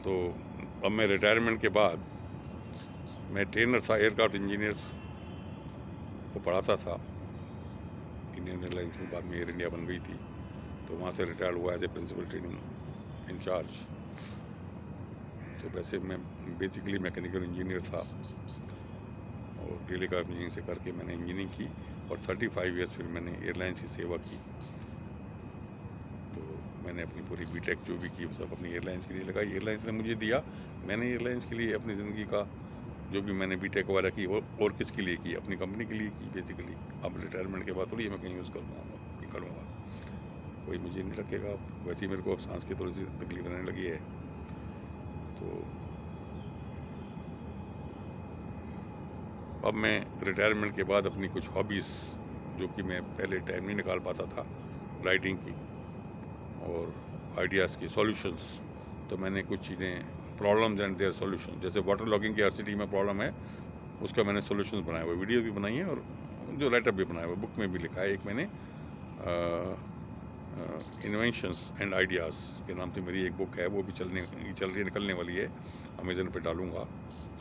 तो अब मैं रिटायरमेंट के बाद, मैं ट्रेनर था, एयरक्राफ्ट इंजीनियर्स को पढ़ाता था इंडियन एयरलाइंस में, बाद में एयर इंडिया बन गई थी। तो वहाँ से रिटायर्ड हुआ as a principal training in-charge. तो वैसे मैं बेसिकली मैकेनिकल इंजीनियर था, और टेलीकॉम इंजीनियरिंग से करके मैंने इंजीनियरिंग की, और 35 ईयर्स फिर मैंने एयरलाइंस की सेवा की। तो मैंने अपनी पूरी बीटेक जो भी की वो सब अपनी एयरलाइंस के लिए लगाई, एयरलाइंस ने मुझे दिया। मैंने एयरलाइंस के लिए अपनी ज़िंदगी का जो भी मैंने बीटेक वगैरह की, और किसके लिए की, अपनी कंपनी के लिए की बेसिकली। अब रिटायरमेंट के बाद थोड़ी मैं कहीं यूज़ करूँगा, कोई मुझे नहीं रखेगा। वैसे ही मेरे को सांस की थोड़ी सी तकलीफ रहने लगी है। तो अब मैं रिटायरमेंट के बाद अपनी कुछ हॉबीज़, जो कि मैं पहले टाइम नहीं निकाल पाता था, राइटिंग की, और आइडियाज़ की सॉल्यूशंस, तो मैंने कुछ चीज़ें प्रॉब्लम्स एंड देयर सॉल्यूशन, जैसे वाटर लॉगिंग की हर सिटी में प्रॉब्लम है, उसका मैंने सॉल्यूशंस बनाए हुए, वीडियो भी बनाई है और जो राइटअप भी बनाया हुआ, बुक में भी लिखा है। एक मैंने इन्वेंशंस एंड आइडियाज़ के नाम से मेरी एक बुक है, वो भी चल रही निकलने वाली है, अमेज़न पे डालूँगा,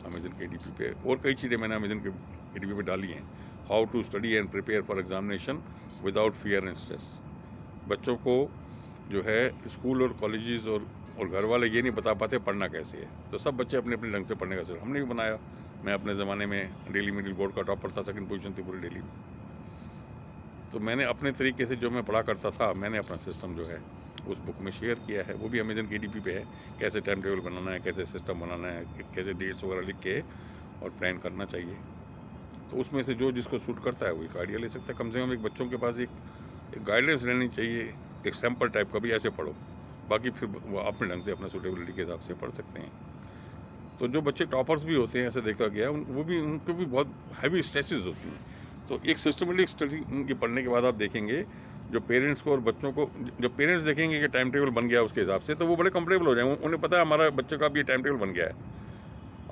अमेज़न के ADP पे। और कई चीज़ें मैंने अमेज़न के ADP पे डाली हैं। How to study and prepare for examination without fear and stress. बच्चों को जो है स्कूल और कॉलेजेस और घर वाले ये नहीं बता पाते पढ़ना कैसे है, तो सब बच्चे अपने अपने ढंग से पढ़ने का सिस्टम हमने भी बनाया। मैं अपने ज़माने में डेली मिडिल बोर्ड का टॉपर था, सेकंड पोजीशन थी पूरी डेली में, तो मैंने अपने तरीके से जो मैं पढ़ा करता था, मैंने अपना सिस्टम जो है उस बुक में शेयर किया है। वो भी अमेज़न के ADP पे है, कैसे टाइम टेबल बनाना है, कैसे सिस्टम बनाना है, कैसे डेट्स वगैरह लिख के और प्लान करना चाहिए। तो उसमें से जो जिसको सूट करता है वो एक आइडिया ले सकता है। कम से कम एक बच्चों के पास एक गाइडेंस रहनी चाहिए, एक सैम्पल टाइप का भी, ऐसे पढ़ो, बाकी फिर वो अपने ढंग से अपना सूटेबिलिटी के हिसाब से पढ़ सकते हैं। तो जो बच्चे टॉपर्स भी होते हैं, ऐसे देखा गया है, उनको भी बहुत हैवी स्ट्रेसेस होती हैं। तो एक सिस्टमेटिक स्टडी के पढ़ने के बाद आप देखेंगे जो पेरेंट्स को और बच्चों को, जब पेरेंट्स देखेंगे कि टाइम टेबल बन गया उसके हिसाब से, तो वो बड़े कंफर्टेबल हो जाएंगे। उन्हें पता है हमारा बच्चे का अब ये टाइम टेबल बन गया है,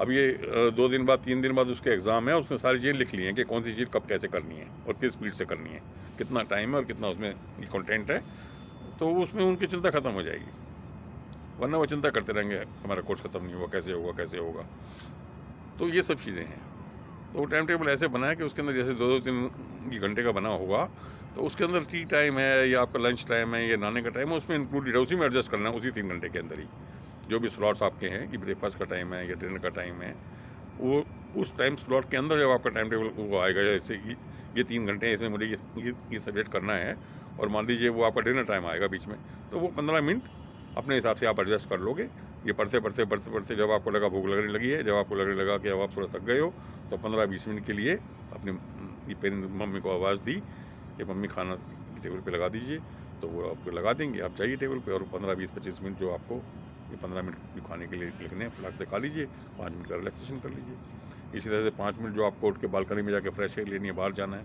अब ये 2 दिन बाद 3 दिन बाद उसके एग्ज़ाम है, उसमें सारी चीज़ें लिख ली हैं कि कौन सी चीज़ कब कैसे करनी है और किस स्पीड से करनी है, कितना टाइम है और कितना उसमें कंटेंट है, तो उसमें उनकी चिंता ख़त्म हो जाएगी। वरना वो चिंता करते रहेंगे हमारा कोर्स ख़त्म नहीं हुआ, कैसे होगा कैसे होगा। तो ये सब चीज़ें हैं। तो टाइम टेबल ऐसे बनाए कि उसके अंदर जैसे 2-3 घंटे का बना होगा, तो उसके अंदर टी टाइम है या आपका लंच टाइम है या नहाने का टाइम है, उसमें इंक्लूडेड है, उसी में एडजस्ट करना है, उसी 3 घंटे के अंदर ही जो भी स्लॉट्स आपके हैं कि ब्रेकफास्ट का टाइम है या डिनर का टाइम है, वो उस टाइम स्लॉट के अंदर जब आपका टाइम टेबल वो आएगा, जैसे ये 3 घंटे हैं, इसमें मुझे ये सब्जेक्ट करना है, और मान लीजिए वो आपका डिनर टाइम आएगा बीच में, तो वो 15 मिनट अपने हिसाब से आप एडजस्ट कर लोगे। ये पढ़ते पढ़ते जब आपको लगा भूख लगने लगी है, जब आपको लगने लगा कि अब आप थोड़ा थक गए हो, तो 15-20 मिनट के लिए अपने पेरेंट्स मम्मी को आवाज़ दी कि मम्मी खाना टेबल पे लगा दीजिए, तो वो आपको लगा देंगे, आप जाइए टेबल पे और 15-20-25 मिनट जो आपको ये 15 मिनट खाने के लिए लिखने हैं, फटाक से खा लीजिए, 5 मिनट का रिलैक्सेशन कर लीजिए। इसी तरह से 5 मिनट जो आपको उठ के बालकनी में जाके फ्रेश एयर लेनी है, बाहर जाना है,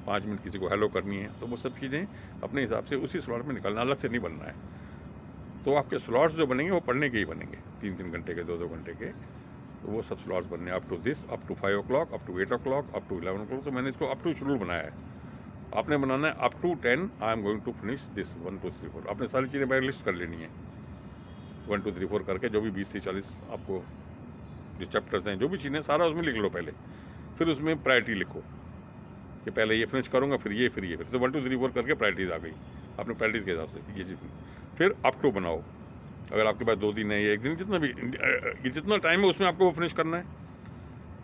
5 मिनट किसी को हेलो करनी है, तो वो सब चीज़ें अपने हिसाब से उसी स्लॉट में निकलना, अलग से नहीं बनना है। तो आपके स्लॉट्स जो बनेंगे वो पढ़ने के ही बनेंगे, 3-3 घंटे के, 2-2 घंटे के, तो वो सब स्लॉट्स बनने up to 5 o'clock, up to 8 o'clock, up to 11 o'clock। तो मैंने इसको अप टू शेड्यूल बनाया है। आपने बनाना है up to 10 I am going to finish this 1 2 3 4। आपने सारी चीज़ें पहले लिस्ट कर लेनी है, 1 2 3 4 करके, जो भी 20 से 40 आपको जो चैप्टर्स हैं, जो भी चीज़ें, सारा उसमें लिख लो पहले। फिर उसमें प्रायोरिटी लिखो कि पहले ये फिनिश करूँगा, फिर ये, फिर तो 1 2 3 4 करके प्रायोरिटीज़ आ गई अपने प्रायोरिटीज़ के हिसाब से ये चीज़। फिर अप टू बनाओ, अगर आपके पास 2 दिन है या 1 दिन, जितना भी जितना टाइम है उसमें आपको वो फिनिश करना है,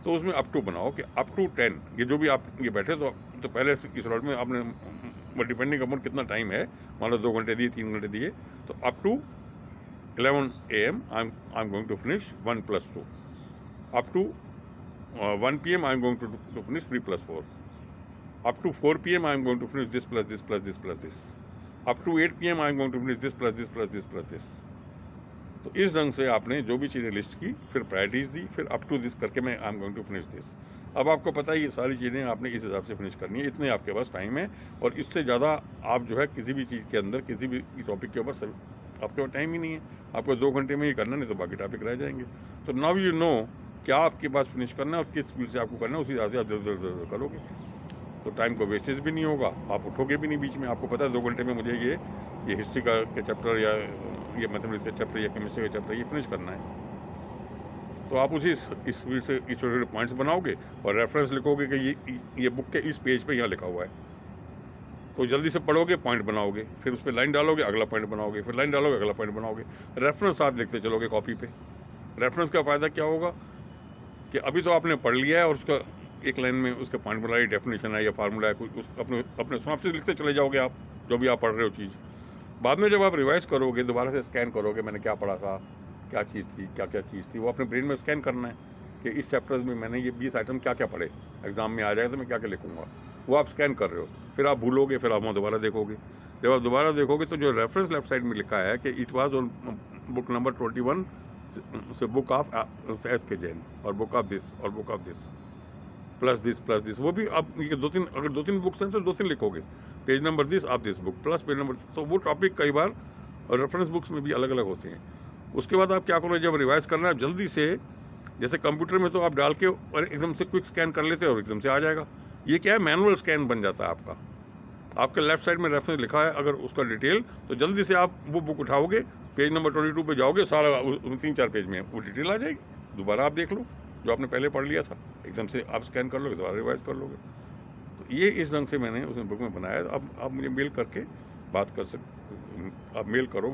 तो उसमें अप टू बनाओ कि अप टू 10, ये जो भी आप ये बैठे, तो पहले इस स्लॉट में आपने डिपेंडिंग अपॉन कितना टाइम है, मान लो 2 घंटे दिए, 3 घंटे दिए, तो up to 11 AM I am going to finish 1 + 2, up to 1 PM I am going to finish 3 + 4, up to 4 PM I am going to finish this plus this plus this plus this, up to 8 PM I am going to finish this plus this plus this plus this. तो इस ढंग से आपने जो भी चीज़ें लिस्ट की, फिर प्रायोरिटीज़ दी, फिर अप टू दिस करके मैं I am going to finish this. अब आपको पता है ये सारी चीज़ें आपने इस हिसाब से फिनिश करनी है, इतने आपके पास टाइम है, और इससे ज़्यादा आप जो है किसी भी चीज़ के अंदर, किसी भी टॉपिक के ऊपर आपके पास टाइम ही नहीं है। आपको 2 घंटे में ही करना, नहीं तो बाकी टॉपिक रह जाएंगे। तो नाउ यू नो क्या आपके पास फिनिश करना है और किस स्पीड से आपको करना है, उसी हिसाब से आप जल्द करोगे, तो टाइम को वेस्टेज भी नहीं होगा, आप उठोगे भी नहीं बीच में। आपको पता है 2 घंटे में मुझे ये हिस्ट्री के चैप्टर या ये मैथमेटिक्स का चैप्टर या केमिस्ट्री का चैप्टर ये फिनिश करना है, तो आप उसी स्पीड से छोटे छोटे पॉइंट्स बनाओगे और रेफरेंस लिखोगे कि ये बुक के इस पेज पे यहाँ लिखा हुआ है, तो जल्दी से पढ़ोगे, पॉइंट बनाओगे, फिर उस पर लाइन डालोगे, अगला पॉइंट बनाओगे, फिर लाइन डालोगे, अगला पॉइंट बनाओगे, रेफरेंस साथ लिखते चलोगे कॉपी पे। रेफरेंस का फ़ायदा क्या होगा कि अभी तो आपने पढ़ लिया है और उसका एक लाइन में उसका पॉइंट बना, डेफिनेशन है या फार्मूला है, कुछ अपने हिसाब से लिखते चले जाओगे आप, जो भी आप पढ़ रहे हो चीज़। बाद में जब आप रिवाइज करोगे, दोबारा से स्कैन करोगे, मैंने क्या पढ़ा था, क्या चीज़ थी, क्या चीज़ थी, वो अपने ब्रेन में स्कैन करना है कि इस चैप्टर्स में मैंने ये 20 आइटम क्या क्या पढ़े, एग्जाम में आ जाएगा तो मैं क्या क्या लिखूँगा, वो आप स्कैन कर रहे हो। फिर आप भूलोगे, फिर आप वहाँ दोबारा देखोगे। जब आप दोबारा देखोगे तो जो रेफरेंस लेफ्ट साइड में लिखा है कि it was on book number 21 से बुक ऑफ SK जैन और बुक ऑफ दिस और book of this plus this, वो भी आप ये 2-3, अगर 2-3 बुक्स हैं तो 2-3 लिखोगे, पेज नंबर दिस आप this book plus page number, तो वो टॉपिक कई बार और रेफरेंस बुक्स में भी अलग अलग होते हैं। उसके बाद आप क्या करो, जब रिवाइज करना है जल्दी से, जैसे कंप्यूटर में तो आप डाल के और एकदम से क्विक स्कैन कर लेते हो और एकदम से आ जाएगा। ये क्या है, मैनुअल स्कैन बन जाता है आपका। आपके लेफ्ट साइड में रेफरेंस लिखा है अगर उसका डिटेल, तो जल्दी से आप वो बुक उठाओगे, पेज नंबर 22 पे जाओगे, सारा 3-4 पेज में वो डिटेल आ जाएगी। दोबारा आप देख लो जो आपने पहले पढ़ लिया था, एकदम से आप स्कैन कर लोगे, दोबारा रिवाइज कर लोगे। तो ये इस ढंग से मैंने उस बुक में बनाया। अब आप मुझे मेल करके बात कर सकते, आप मेल करो।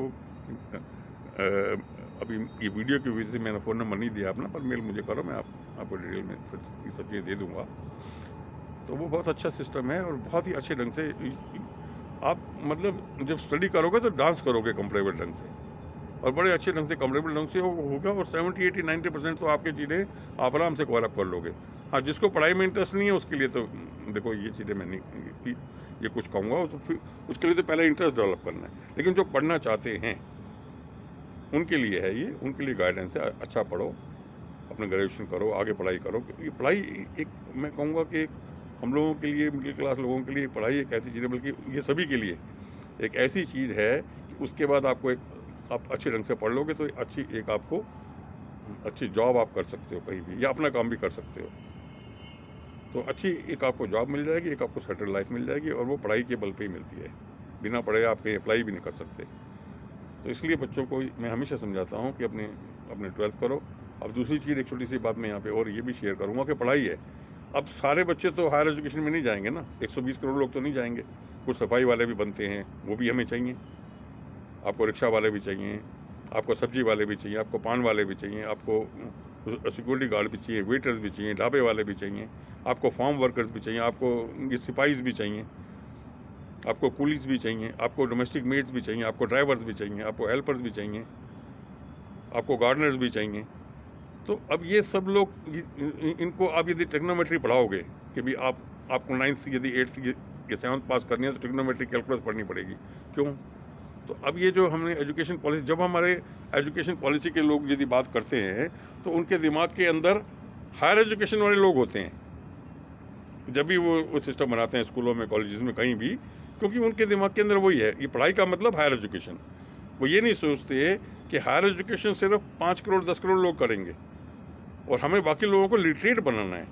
अभी ये वीडियो की वजह से मैंने फ़ोन नंबर नहीं दिया अपना, पर मेल मुझे करो, मैं आपको डिटेल में फिर ये सब चीज़ें दे दूँगा। तो वो बहुत अच्छा सिस्टम है और बहुत ही अच्छे ढंग से आप मतलब जब स्टडी करोगे तो डांस करोगे कंफर्टेबल ढंग से, और बड़े अच्छे ढंग से कंफर्टेबल ढंग से होगा, और 70-80-90% तो आपकी चीज़ें आप आराम से कवर अप कर लोगे। हाँ, जिसको पढ़ाई में इंटरेस्ट नहीं है उसके लिए तो देखो ये चीज़ें मैं नहीं ये कुछ कहूँगा, तो फिर उसके लिए तो पहले इंटरेस्ट डेवलप करना है। लेकिन जो पढ़ना चाहते हैं उनके लिए है ये, उनके लिए गाइडेंस है। अच्छा पढ़ो, अपने ग्रेजुएशन करो, आगे पढ़ाई करो। ये पढ़ाई एक मैं कहूँगा कि हम लोगों के लिए, मिडिल क्लास लोगों के लिए पढ़ाई एक ऐसी चीज़ है, बल्कि ये सभी के लिए एक ऐसी चीज़ है कि उसके बाद आपको आप अच्छे ढंग से पढ़ लोगे तो आपको अच्छी जॉब आप कर सकते हो कहीं भी, या अपना काम भी कर सकते हो। तो अच्छी एक आपको जॉब मिल जाएगी, एक आपको सेटल लाइफ मिल जाएगी, और वो पढ़ाई के बल पे ही मिलती है। बिना पढ़े आप कहीं अप्लाई भी नहीं कर सकते। तो इसलिए बच्चों को मैं हमेशा समझाता हूँ कि अपने 12th करो। अब दूसरी चीज़, एक छोटी सी बात मैं यहाँ पे और ये भी शेयर करूँगा कि पढ़ाई है, अब सारे बच्चे तो हायर एजुकेशन में नहीं जाएंगे ना, 120 करोड़ लोग तो नहीं जाएंगे। कुछ सफाई वाले भी बनते हैं, वो भी हमें चाहिए। आपको रिक्शा वाले भी चाहिए, आपको सब्जी वाले भी चाहिए, आपको पान वाले भी चाहिए, आपको सिक्योरिटी गार्ड भी चाहिए, वेटर्स भी चाहिए, ढाबे वाले भी चाहिए, आपको फार्म वर्कर्स भी चाहिए, आपको ये सिपाहीज भी चाहिए, आपको कुलीज भी चाहिए, आपको डोमेस्टिक मेड्स भी चाहिए, आपको ड्राइवर्स भी चाहिए, आपको हेल्पर्स भी चाहिए, आपको गार्डनर्स भी चाहिए। तो अब ये सब लोग इनको आप यदि ट्रिग्नोमेट्री पढ़ाओगे कि भी आपको 9th यदि 8th या 7th पास करनी है तो ट्रिग्नोमेट्री कैलकुलस पढ़नी पड़ेगी। क्यों? तो अब ये जो हमने एजुकेशन पॉलिसी, जब हमारे एजुकेशन पॉलिसी के लोग यदि बात करते हैं तो उनके दिमाग के अंदर हायर एजुकेशन वाले लोग होते हैं, जब भी वो सिस्टम बनाते हैं स्कूलों में, कॉलेजेस में, कहीं भी, क्योंकि उनके दिमाग के अंदर वही है, ये पढ़ाई का मतलब हायर एजुकेशन। वो ये नहीं सोचते कि हायर एजुकेशन सिर्फ 5 करोड़ 10 करोड़ लोग करेंगे और हमें बाकी लोगों को लिटरेट बनाना है।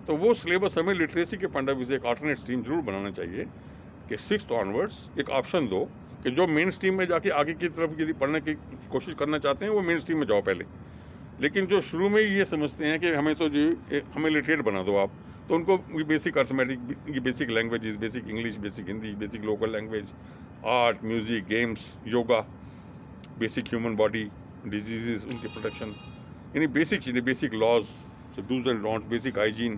तो वो सिलेबस हमें लिटरेसी के पॉइंट ऑफ व्यू से एक अल्टरनेट स्ट्रीम जरूर बनाना चाहिए कि 6th ऑनवर्ड्स एक ऑप्शन दो कि जो मेन स्ट्रीम में जाके आगे की तरफ यदि पढ़ने की कोशिश करना चाहते हैं वो मेन स्ट्रीम में जाओ पहले। लेकिन जो शुरू में ही ये समझते हैं कि हमें लिटरेट बना दो आप, तो उनको ये बेसिक अर्थमेटिक, ये basic languages, basic English, basic Hindi, basic local language, art, music, games, yoga, basic human body, disease, उनकी प्रोटेक्शन, यानी बेसिक चीज़ें, basic laws, do's and don'ts, basic hygiene,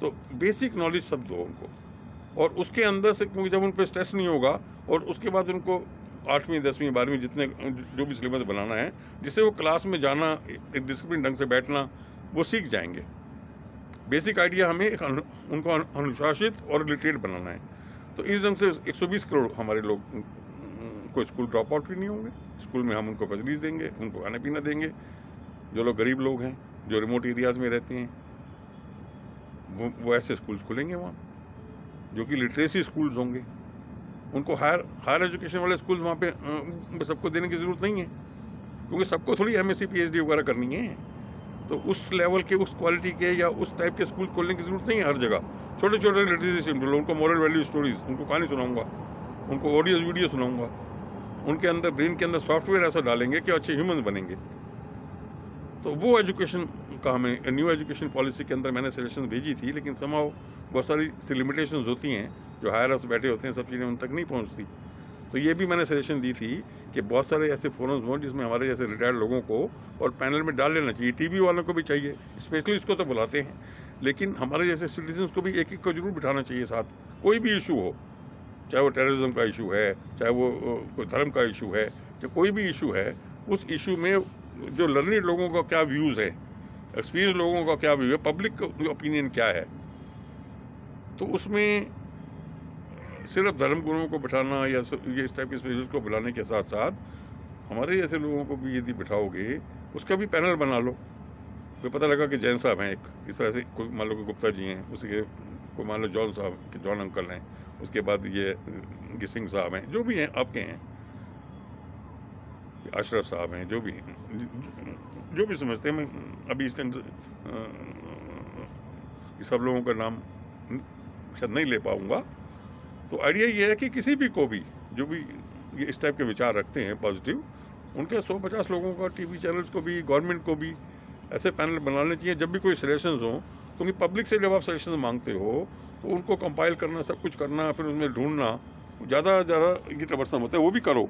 तो बेसिक नॉलेज सब दो उनको। और उसके अंदर से, क्योंकि जब उन पर स्ट्रेस नहीं होगा, और उसके बाद उनको 8वीं 10वीं 12वीं जितने जो भी सिलेबस बनाना है, जिससे वो क्लास में जाना, एक डिसिप्लिन ढंग से बैठना, वो सीख जाएंगे। बेसिक आइडिया हमें उनको अनुशासित और लिटरेट बनाना है। तो इस ढंग से 120 करोड़ हमारे लोग को स्कूल ड्रॉप आउट भी नहीं होंगे। स्कूल में हम उनको फैसिलिटीज देंगे, उनको खाना पीना देंगे। जो लोग गरीब लोग हैं, जो रिमोट एरियाज़ में रहते हैं, वो ऐसे स्कूल्स खुलेंगे वहाँ, जो कि लिटरेसी स्कूल्स होंगे। उनको हायर एजुकेशन वाले स्कूल वहाँ पे सबको देने की ज़रूरत नहीं है, क्योंकि सबको थोड़ी MSc PhD वगैरह करनी है। तो उस लेवल के, उस क्वालिटी के या उस टाइप के स्कूल खोलने की ज़रूरत नहीं है हर जगह। छोटे छोटे लिटरेसी सिंबल, उनको मॉरल वैल्यू स्टोरीज, उनको कहानी सुनाऊंगा, उनको ऑडियो वीडियो सुनाऊंगा, उनके अंदर ब्रेन के अंदर सॉफ्टवेयर ऐसा डालेंगे कि अच्छे ह्यूमन बनेंगे। तो वो एजुकेशन का हमें न्यू एजुकेशन पॉलिसी के अंदर मैंने सजेशन भेजी थी, लेकिन समाव बहुत सारी लिमिटेशंस होती हैं, जो हायर अप्स बैठे होते हैं, सब चीज़ें उन तक नहीं पहुंचती। तो ये भी मैंने सजेशन दी थी कि बहुत सारे ऐसे फोरम्स हों जिसमें हमारे जैसे रिटायर्ड लोगों को और पैनल में डाल लेना चाहिए। टीवी वालों को भी चाहिए, स्पेशलिस्ट को तो बुलाते हैं, लेकिन हमारे जैसे सिटीजन्स को भी एक को जरूर बिठाना चाहिए साथ। कोई भी इशू हो, चाहे वो टेररिज्म का इशू है, चाहे वो कोई धर्म का इशू है, चाहे कोई भी इशू है, उस इशू में जो लर्निंग लोगों का क्या व्यूज़ है, एक्सपीरियंस लोगों का क्या व्यू है, पब्लिक ओपिनियन क्या है, तो उसमें सिर्फ धर्म गुरुओं को बिठाना या ये इस टाइप के स्पेशलिस्ट को बुलाने के साथ साथ हमारे जैसे लोगों को भी यदि बिठाओगे, उसका भी पैनल बना लो। तो पता लगा कि जैन साहब हैं एक, इस तरह से कोई मान लो कि गुप्ता जी हैं, उसके कोई मान लो जॉन साहब के जॉन अंकल हैं, उसके बाद ये सिंह साहब हैं, जो भी हैं आपके हैं, अशरफ साहब हैं, जो भी हैं, जो भी समझते हैं, मैं अभी इस टाइम सब लोगों का नाम शायद नहीं ले पाऊँगा। तो आइडिया ये है कि किसी भी को भी, जो भी ये इस टाइप के विचार रखते हैं पॉजिटिव, उनके 100-50 लोगों का, टीवी चैनल्स को भी, गवर्नमेंट को भी ऐसे पैनल बनाने चाहिए। जब भी कोई सजेशंस हों, क्योंकि पब्लिक से जब आप सजेशन मांगते हो तो उनको कंपाइल करना, सब कुछ करना, फिर उसमें ढूंढना ज़्यादा ये ट्रबलसम होता है। वो भी करो,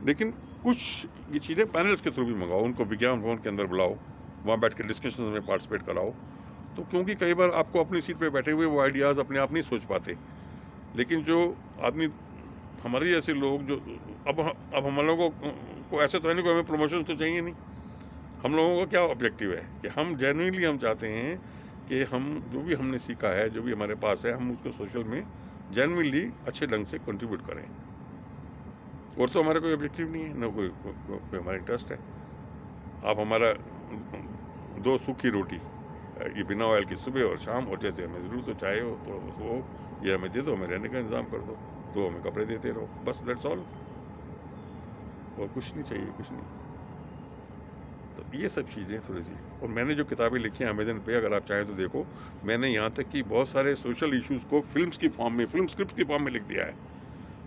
लेकिन कुछ ये चीज़ें पैनल्स के थ्रू भी मंगाओ, उनको विज्ञान भवन के अंदर बुलाओ, वहाँ बैठ के डिस्कशन में पार्टिसिपेट कराओ। तो क्योंकि कई बार आपको अपनी सीट पे बैठे हुए वो आइडियाज़ अपने आप नहीं सोच पाते, लेकिन जो आदमी, हमारे जैसे लोग जो अब हम लोगों को ऐसे तो है नहीं कि हमें प्रमोशन तो चाहिए नहीं। हम लोगों का क्या ऑब्जेक्टिव है कि हम जेन्युइनली हम चाहते हैं कि हम जो भी हमने सीखा है, जो भी हमारे पास है, हम उसको सोशल में जेन्युइनली अच्छे ढंग से कंट्रीब्यूट करें। और तो हमारा कोई ऑब्जेक्टिव नहीं है, ना कोई हमारा इंटरेस्ट है। आप हमारा 2 सूखी रोटी, ये बिना ऑयल की, सुबह और शाम, और जैसे हमें ज़रूरत हो, चाहे हो तो वो ये हमें दे दो, हमें रहने का इंतज़ाम कर दो, तो हमें कपड़े देते रहो, बस दैट्स ऑल। और कुछ नहीं चाहिए, कुछ नहीं। तो ये सब चीज़ें थोड़ी सी। और मैंने जो किताबें लिखी हैं अमेजन पे, अगर आप चाहें तो देखो, मैंने यहाँ तक कि बहुत सारे सोशल इश्यूज़ को फिल्म्स की फॉर्म में, फिल्म स्क्रिप्ट की फॉर्म में लिख दिया है।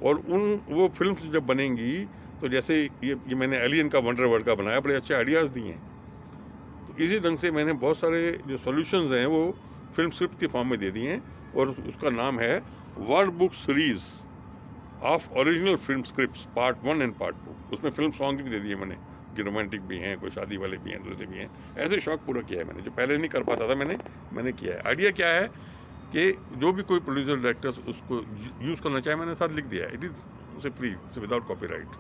और वो फिल्म्स जब बनेंगी तो जैसे ये मैंने एलियन का, वंडर वर्ल्ड का बनाया, बड़े अच्छे आइडियाज़ दिए हैं। तो इसी ढंग से मैंने बहुत सारे जो सॉल्यूशंस हैं वो फिल्म स्क्रिप्ट की फॉर्म में दे दिए हैं, और उसका नाम है word book series of original film scripts part 1 and part 2। उसमें फिल्म सॉन्ग भी दे दिए मैंने, कि रोमांटिक भी हैं, कोई शादी वाले भी हैं, दूसरे भी हैं। ऐसे शौक पूरा किया है मैंने, जो पहले नहीं कर पाता था, मैंने किया है। आइडिया क्या है कि जो भी कोई प्रोड्यूसर, डायरेक्टर्स उसको यूज़ करना चाहे, मैंने साथ लिख दिया है, इट इज़ उसे फ्री, विदाउट कॉपीराइट।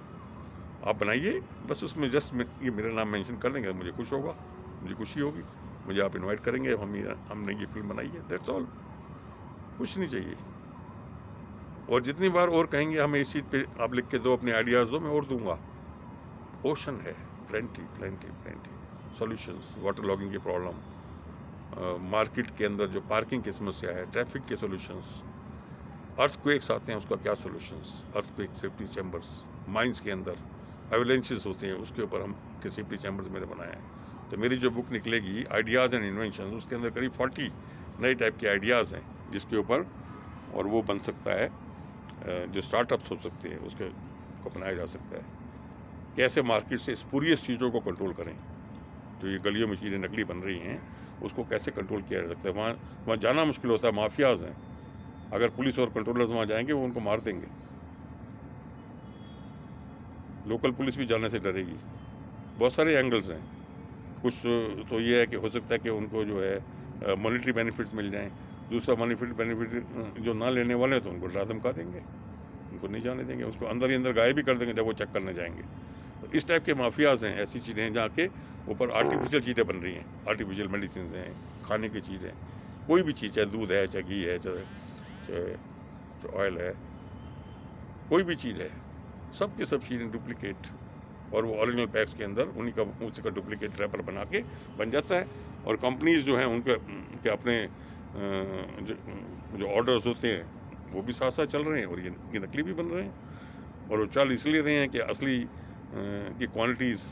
आप बनाइए, बस उसमें जस्ट ये मेरा नाम मेंशन कर देंगे, मुझे खुश होगा, मुझे खुशी होगी। मुझे आप इनवाइट करेंगे, हमने ये फिल्म बनाई है, दैट्स ऑल। कुछ नहीं चाहिए। और जितनी बार और कहेंगे हमें इस चीज़ पे आप लिख के दो, अपने आइडियाज़ दो, मैं और दूंगा। ओशन है, plenty plenty plenty solutions. Water logging की प्रॉब्लम, मार्केट के अंदर जो पार्किंग की समस्या है, ट्रैफिक के सॉल्यूशंस, अर्थक्वेक्स आते हैं, उसका क्या solutions, earthquake safety chambers, mines के अंदर एवलेंसेस होते हैं, उसके ऊपर हम के सेफ्टी चैम्बर्स मैंने बनाया है। तो मेरी जो बुक निकलेगी आइडियाज़ एंड इन्वेंशन, उसके अंदर करीब 40 नए टाइप के आइडियाज़ हैं जिसके ऊपर, और वो बन सकता है, जो स्टार्टअप्स हो सकते हैं उसके को बनाया जा सकता है। कैसे मार्केट से स्पूरियस चीज़ों को कंट्रोल करें, जो ये गलियों में चीज़ें नकली बन रही हैं, उसको कैसे कंट्रोल किया जा सकता है। वहाँ जाना मुश्किल होता है, माफियाज़ हैं, अगर पुलिस और कंट्रोलर्स वहाँ जाएंगे वो उनको मार देंगे। लोकल पुलिस भी जाने से डरेगी। बहुत सारे एंगल्स हैं। कुछ तो ये है कि हो सकता है कि उनको जो है मॉनिटरी बेनिफिट्स मिल जाएं। दूसरा बेनिफिट जो ना लेने वाले हैं तो उनको डरा धमका देंगे, उनको नहीं जाने देंगे, उसको अंदर ही अंदर गायब भी कर देंगे जब वो चेक करने जाएंगे। तो इस टाइप के माफियाज़ हैं, ऐसी चीज़ें हैं जहाँ के ऊपर आर्टिफिशियल चीज़ें बन रही हैं, आर्टिफिशियल मेडिसिन हैं, खाने की चीज़ें, कोई भी चीज़, चाहे दूध है, चाहे घी है, चाहे ऑयल है, कोई भी चीज़ है, सब की सब चीज़ें डुप्लीकेट, और वो ओरिजिनल पैक्स के अंदर उसी का डुप्लीकेट रैपर बना के बन जाता है। और कंपनीज जो हैं उनके अपने जो ऑर्डर्स होते हैं वो भी साथ साथ चल रहे हैं, और ये नकली भी बन रहे हैं। और वो चल इसलिए रहे हैं कि असली की क्वांटिटीज़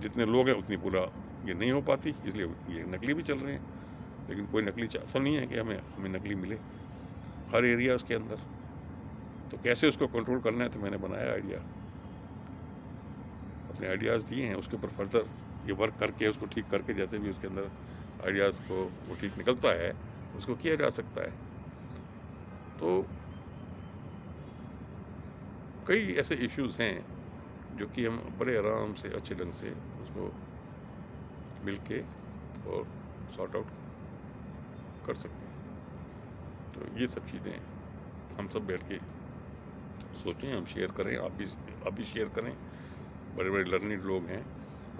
जितने लोग हैं उतनी पूरा ये नहीं हो पाती, इसलिए ये नकली भी चल रहे हैं। लेकिन कोई नकली चाहता नहीं है कि हमें नकली मिले हर एरियाज़ के अंदर। तो कैसे उसको कंट्रोल करना है, तो मैंने बनाया आइडिया, अपने आइडियाज़ दिए हैं, उसके ऊपर फर्दर ये वर्क करके, उसको ठीक करके, जैसे भी उसके अंदर आइडियाज़ को वो ठीक निकलता है उसको किया जा सकता है। तो कई ऐसे इश्यूज़ हैं जो कि हम बड़े आराम से, अच्छे ढंग से उसको मिल के और सॉर्ट आउट कर सकते हैं। तो ये सब चीज़ें हम सब बैठ के सोचें, हम शेयर करें, आप भी शेयर करें। बड़े बड़े लर्निंग लोग हैं,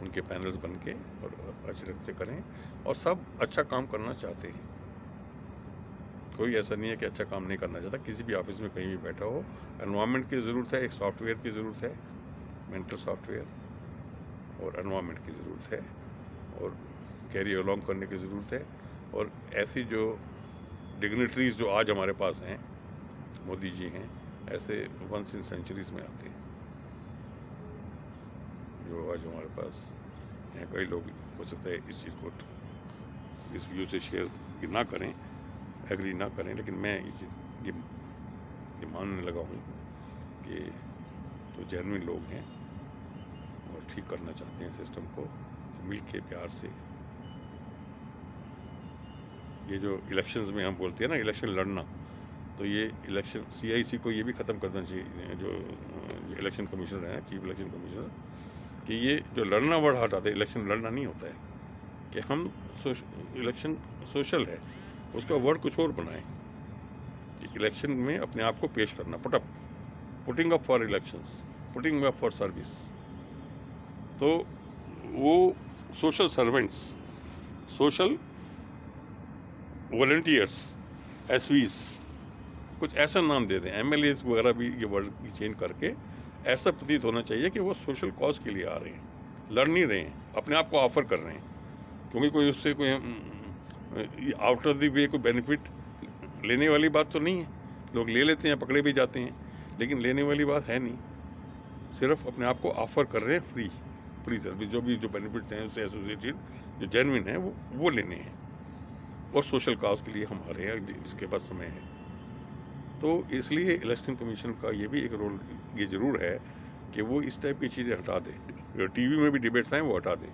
उनके पैनल्स बन के और अच्छे ढंग से करें, और सब अच्छा काम करना चाहते हैं। कोई ऐसा नहीं है कि अच्छा काम नहीं करना चाहता। किसी भी ऑफिस में कहीं भी बैठा हो, एनवायरनमेंट की ज़रूरत है, एक सॉफ्टवेयर की ज़रूरत है, मेंटल सॉफ्टवेयर, और एनवायरनमेंट की ज़रूरत है, और कैरी अलॉन्ग करने की ज़रूरत है। और ऐसी जो डिग्निटरीज जो आज हमारे पास हैं, मोदी जी हैं, ऐसे वंस इन सेंचुरीज में आते हैं। जो आज हमारे पास हैं, कई लोग हो सकता है इस चीज़ को इस व्यू से शेयर ना करें, एग्री ना करें, लेकिन मैं ये मानने लगा हूँ कि तो जेन्युइन लोग हैं और ठीक करना चाहते हैं सिस्टम को, मिल के प्यार से। ये जो इलेक्शंस में हम बोलते हैं ना, इलेक्शन लड़ना, तो ये इलेक्शन CIC को ये भी ख़त्म कर देना चाहिए, जो इलेक्शन कमिश्नर हैं, चीफ इलेक्शन कमिश्नर, कि ये जो लड़ना वर्ड हटाते, इलेक्शन लड़ना नहीं होता है, कि हम इलेक्शन सोशल है, उसका वर्ड कुछ और बनाएं कि इलेक्शन में अपने आप को पेश करना, putting up for elections, putting up for service. तो वो social servants, social volunteers, SVs, कुछ ऐसा नाम दे दें, MLAs वगैरह भी ये वर्ड चेंज करके ऐसा प्रतीत होना चाहिए कि वो सोशल कॉज के लिए आ रहे हैं, लड़ नहीं रहे हैं, अपने आप को ऑफर कर रहे हैं, क्योंकि कोई उससे कोई आउट ऑफ द वे कोई बेनिफिट लेने वाली बात तो नहीं है। लोग ले लेते हैं, पकड़े भी जाते हैं, लेकिन लेने वाली बात है नहीं, सिर्फ अपने आप को ऑफर कर रहे हैं फ्री सर्विस, जो बेनिफिट्स हैं उससे एसोसिएटेड, जो जेन्युइन है वो लेने हैं, और सोशल काज के लिए हम आ रहे हैं जिसके पास समय है। तो इसलिए इलेक्शन कमीशन का ये भी एक रोल ये ज़रूर है कि वो इस टाइप की चीज़ें हटा दे। TV में भी डिबेट्स हैं वो हटा दें।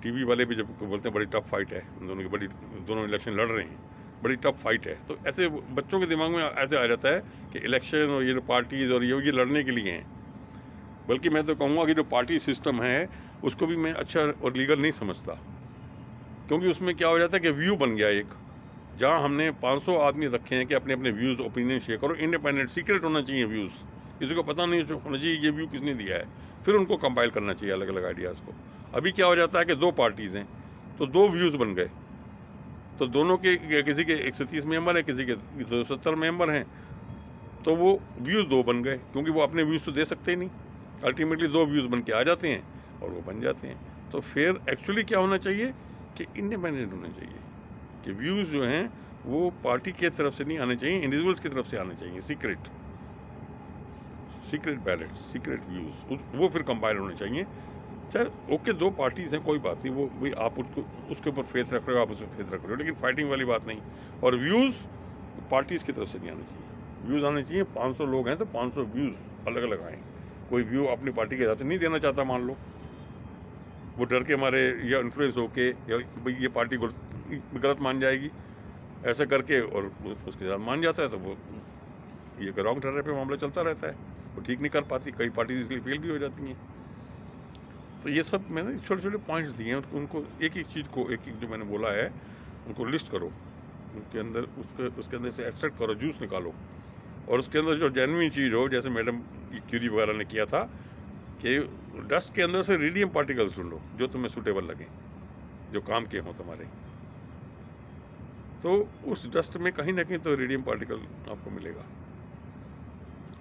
TV वाले भी जब बोलते हैं बड़ी टफ फाइट है, दोनों इलेक्शन लड़ रहे हैं, बड़ी टफ फाइट है, तो ऐसे बच्चों के दिमाग में ऐसे आ जाता है कि इलेक्शन और ये जो पार्टीज़ और ये लड़ने के लिए हैं। बल्कि मैं तो कहूँगा कि जो पार्टी सिस्टम है उसको भी मैं अच्छा और लीगल नहीं समझता, क्योंकि उसमें क्या हो जाता है कि व्यू बन गया एक, जहाँ हमने 500 आदमी रखे हैं कि अपने अपने व्यूज़ ओपिनियन शेयर करो, इंडिपेंडेंट, सीक्रेट होना चाहिए व्यूज़, किसी को पता नहीं होना चाहिए ये व्यू किसने दिया है, फिर उनको कंपाइल करना चाहिए अलग अलग आइडियाज़ को। अभी क्या हो जाता है कि 2 पार्टीज़ हैं तो 2 व्यूज़ बन गए, तो दोनों के किसी के 130 मेंबर हैं, किसी के 270 मेंबर हैं, तो वो व्यूज़ 2 बन गए, क्योंकि वो अपने व्यूज़ तो दे सकते ही नहीं, अल्टीमेटली 2 व्यूज़ बन के आ जाते हैं और वो बन जाते हैं। तो फिर एक्चुअली क्या होना चाहिए कि इंडिपेंडेंट होना चाहिए, कि व्यूज़ जो हैं वो पार्टी के तरफ से नहीं आने चाहिए, इंडिविजुअल्स की तरफ से आने चाहिए, सीक्रेट बैलेट, सीक्रेट व्यूज़, वो फिर कंपाइल होने चाहिए। चाहे ओके 2 पार्टीज़ हैं, कोई बात नहीं, वो भाई आप उसके ऊपर फेथ रख रहे हो, आप उसमें फेथ रख रहे हो, लेकिन फाइटिंग वाली बात नहीं। और व्यूज़ पार्टीज़ की तरफ से नहीं आने चाहिए, व्यूज़ आने चाहिए, 500 लोग हैं तो 500 व्यूज़ अलग अलग आएँ। कोई व्यू अपनी पार्टी के हिसाब से नहीं देना चाहता, मान लो वो डर के मारे या इन्फ्लुएंस होके, या भाई ये पार्टी गलत मान जाएगी ऐसा करके, और उसके साथ मान जाता है, तो वो ये रॉन्ग ठहरे पे मामला चलता रहता है, वो ठीक नहीं कर पाती, कई पार्टीज इसलिए फेल भी हो जाती हैं। तो ये सब मैंने छोटे छोटे पॉइंट्स दिए हैं, उनको एक एक चीज़ को एक एक जो मैंने बोला है उनको लिस्ट करो, उनके अंदर उसके अंदर से एक्सट्रैक्ट करो, जूस निकालो, और उसके अंदर जो जेन्युइन चीज़ हो, जैसे मैडम क्यूरी वगैरह ने किया था कि डस्ट के अंदर से रेडियम पार्टिकल्स ढूंढो जो तुम्हें सूटेबल लगे, जो काम के हों तुम्हारे, तो उस डस्ट में कहीं ना कहीं तो रेडियम पार्टिकल आपको मिलेगा।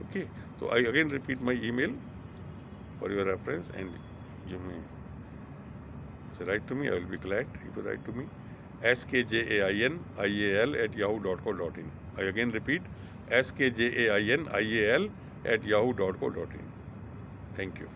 ओके, तो I again repeat my email for your reference, and you may write to me. I will be glad if you write to me. skjainial@yahoo.co.in. I again repeat, skjainial@yahoo.co.in. Thank you.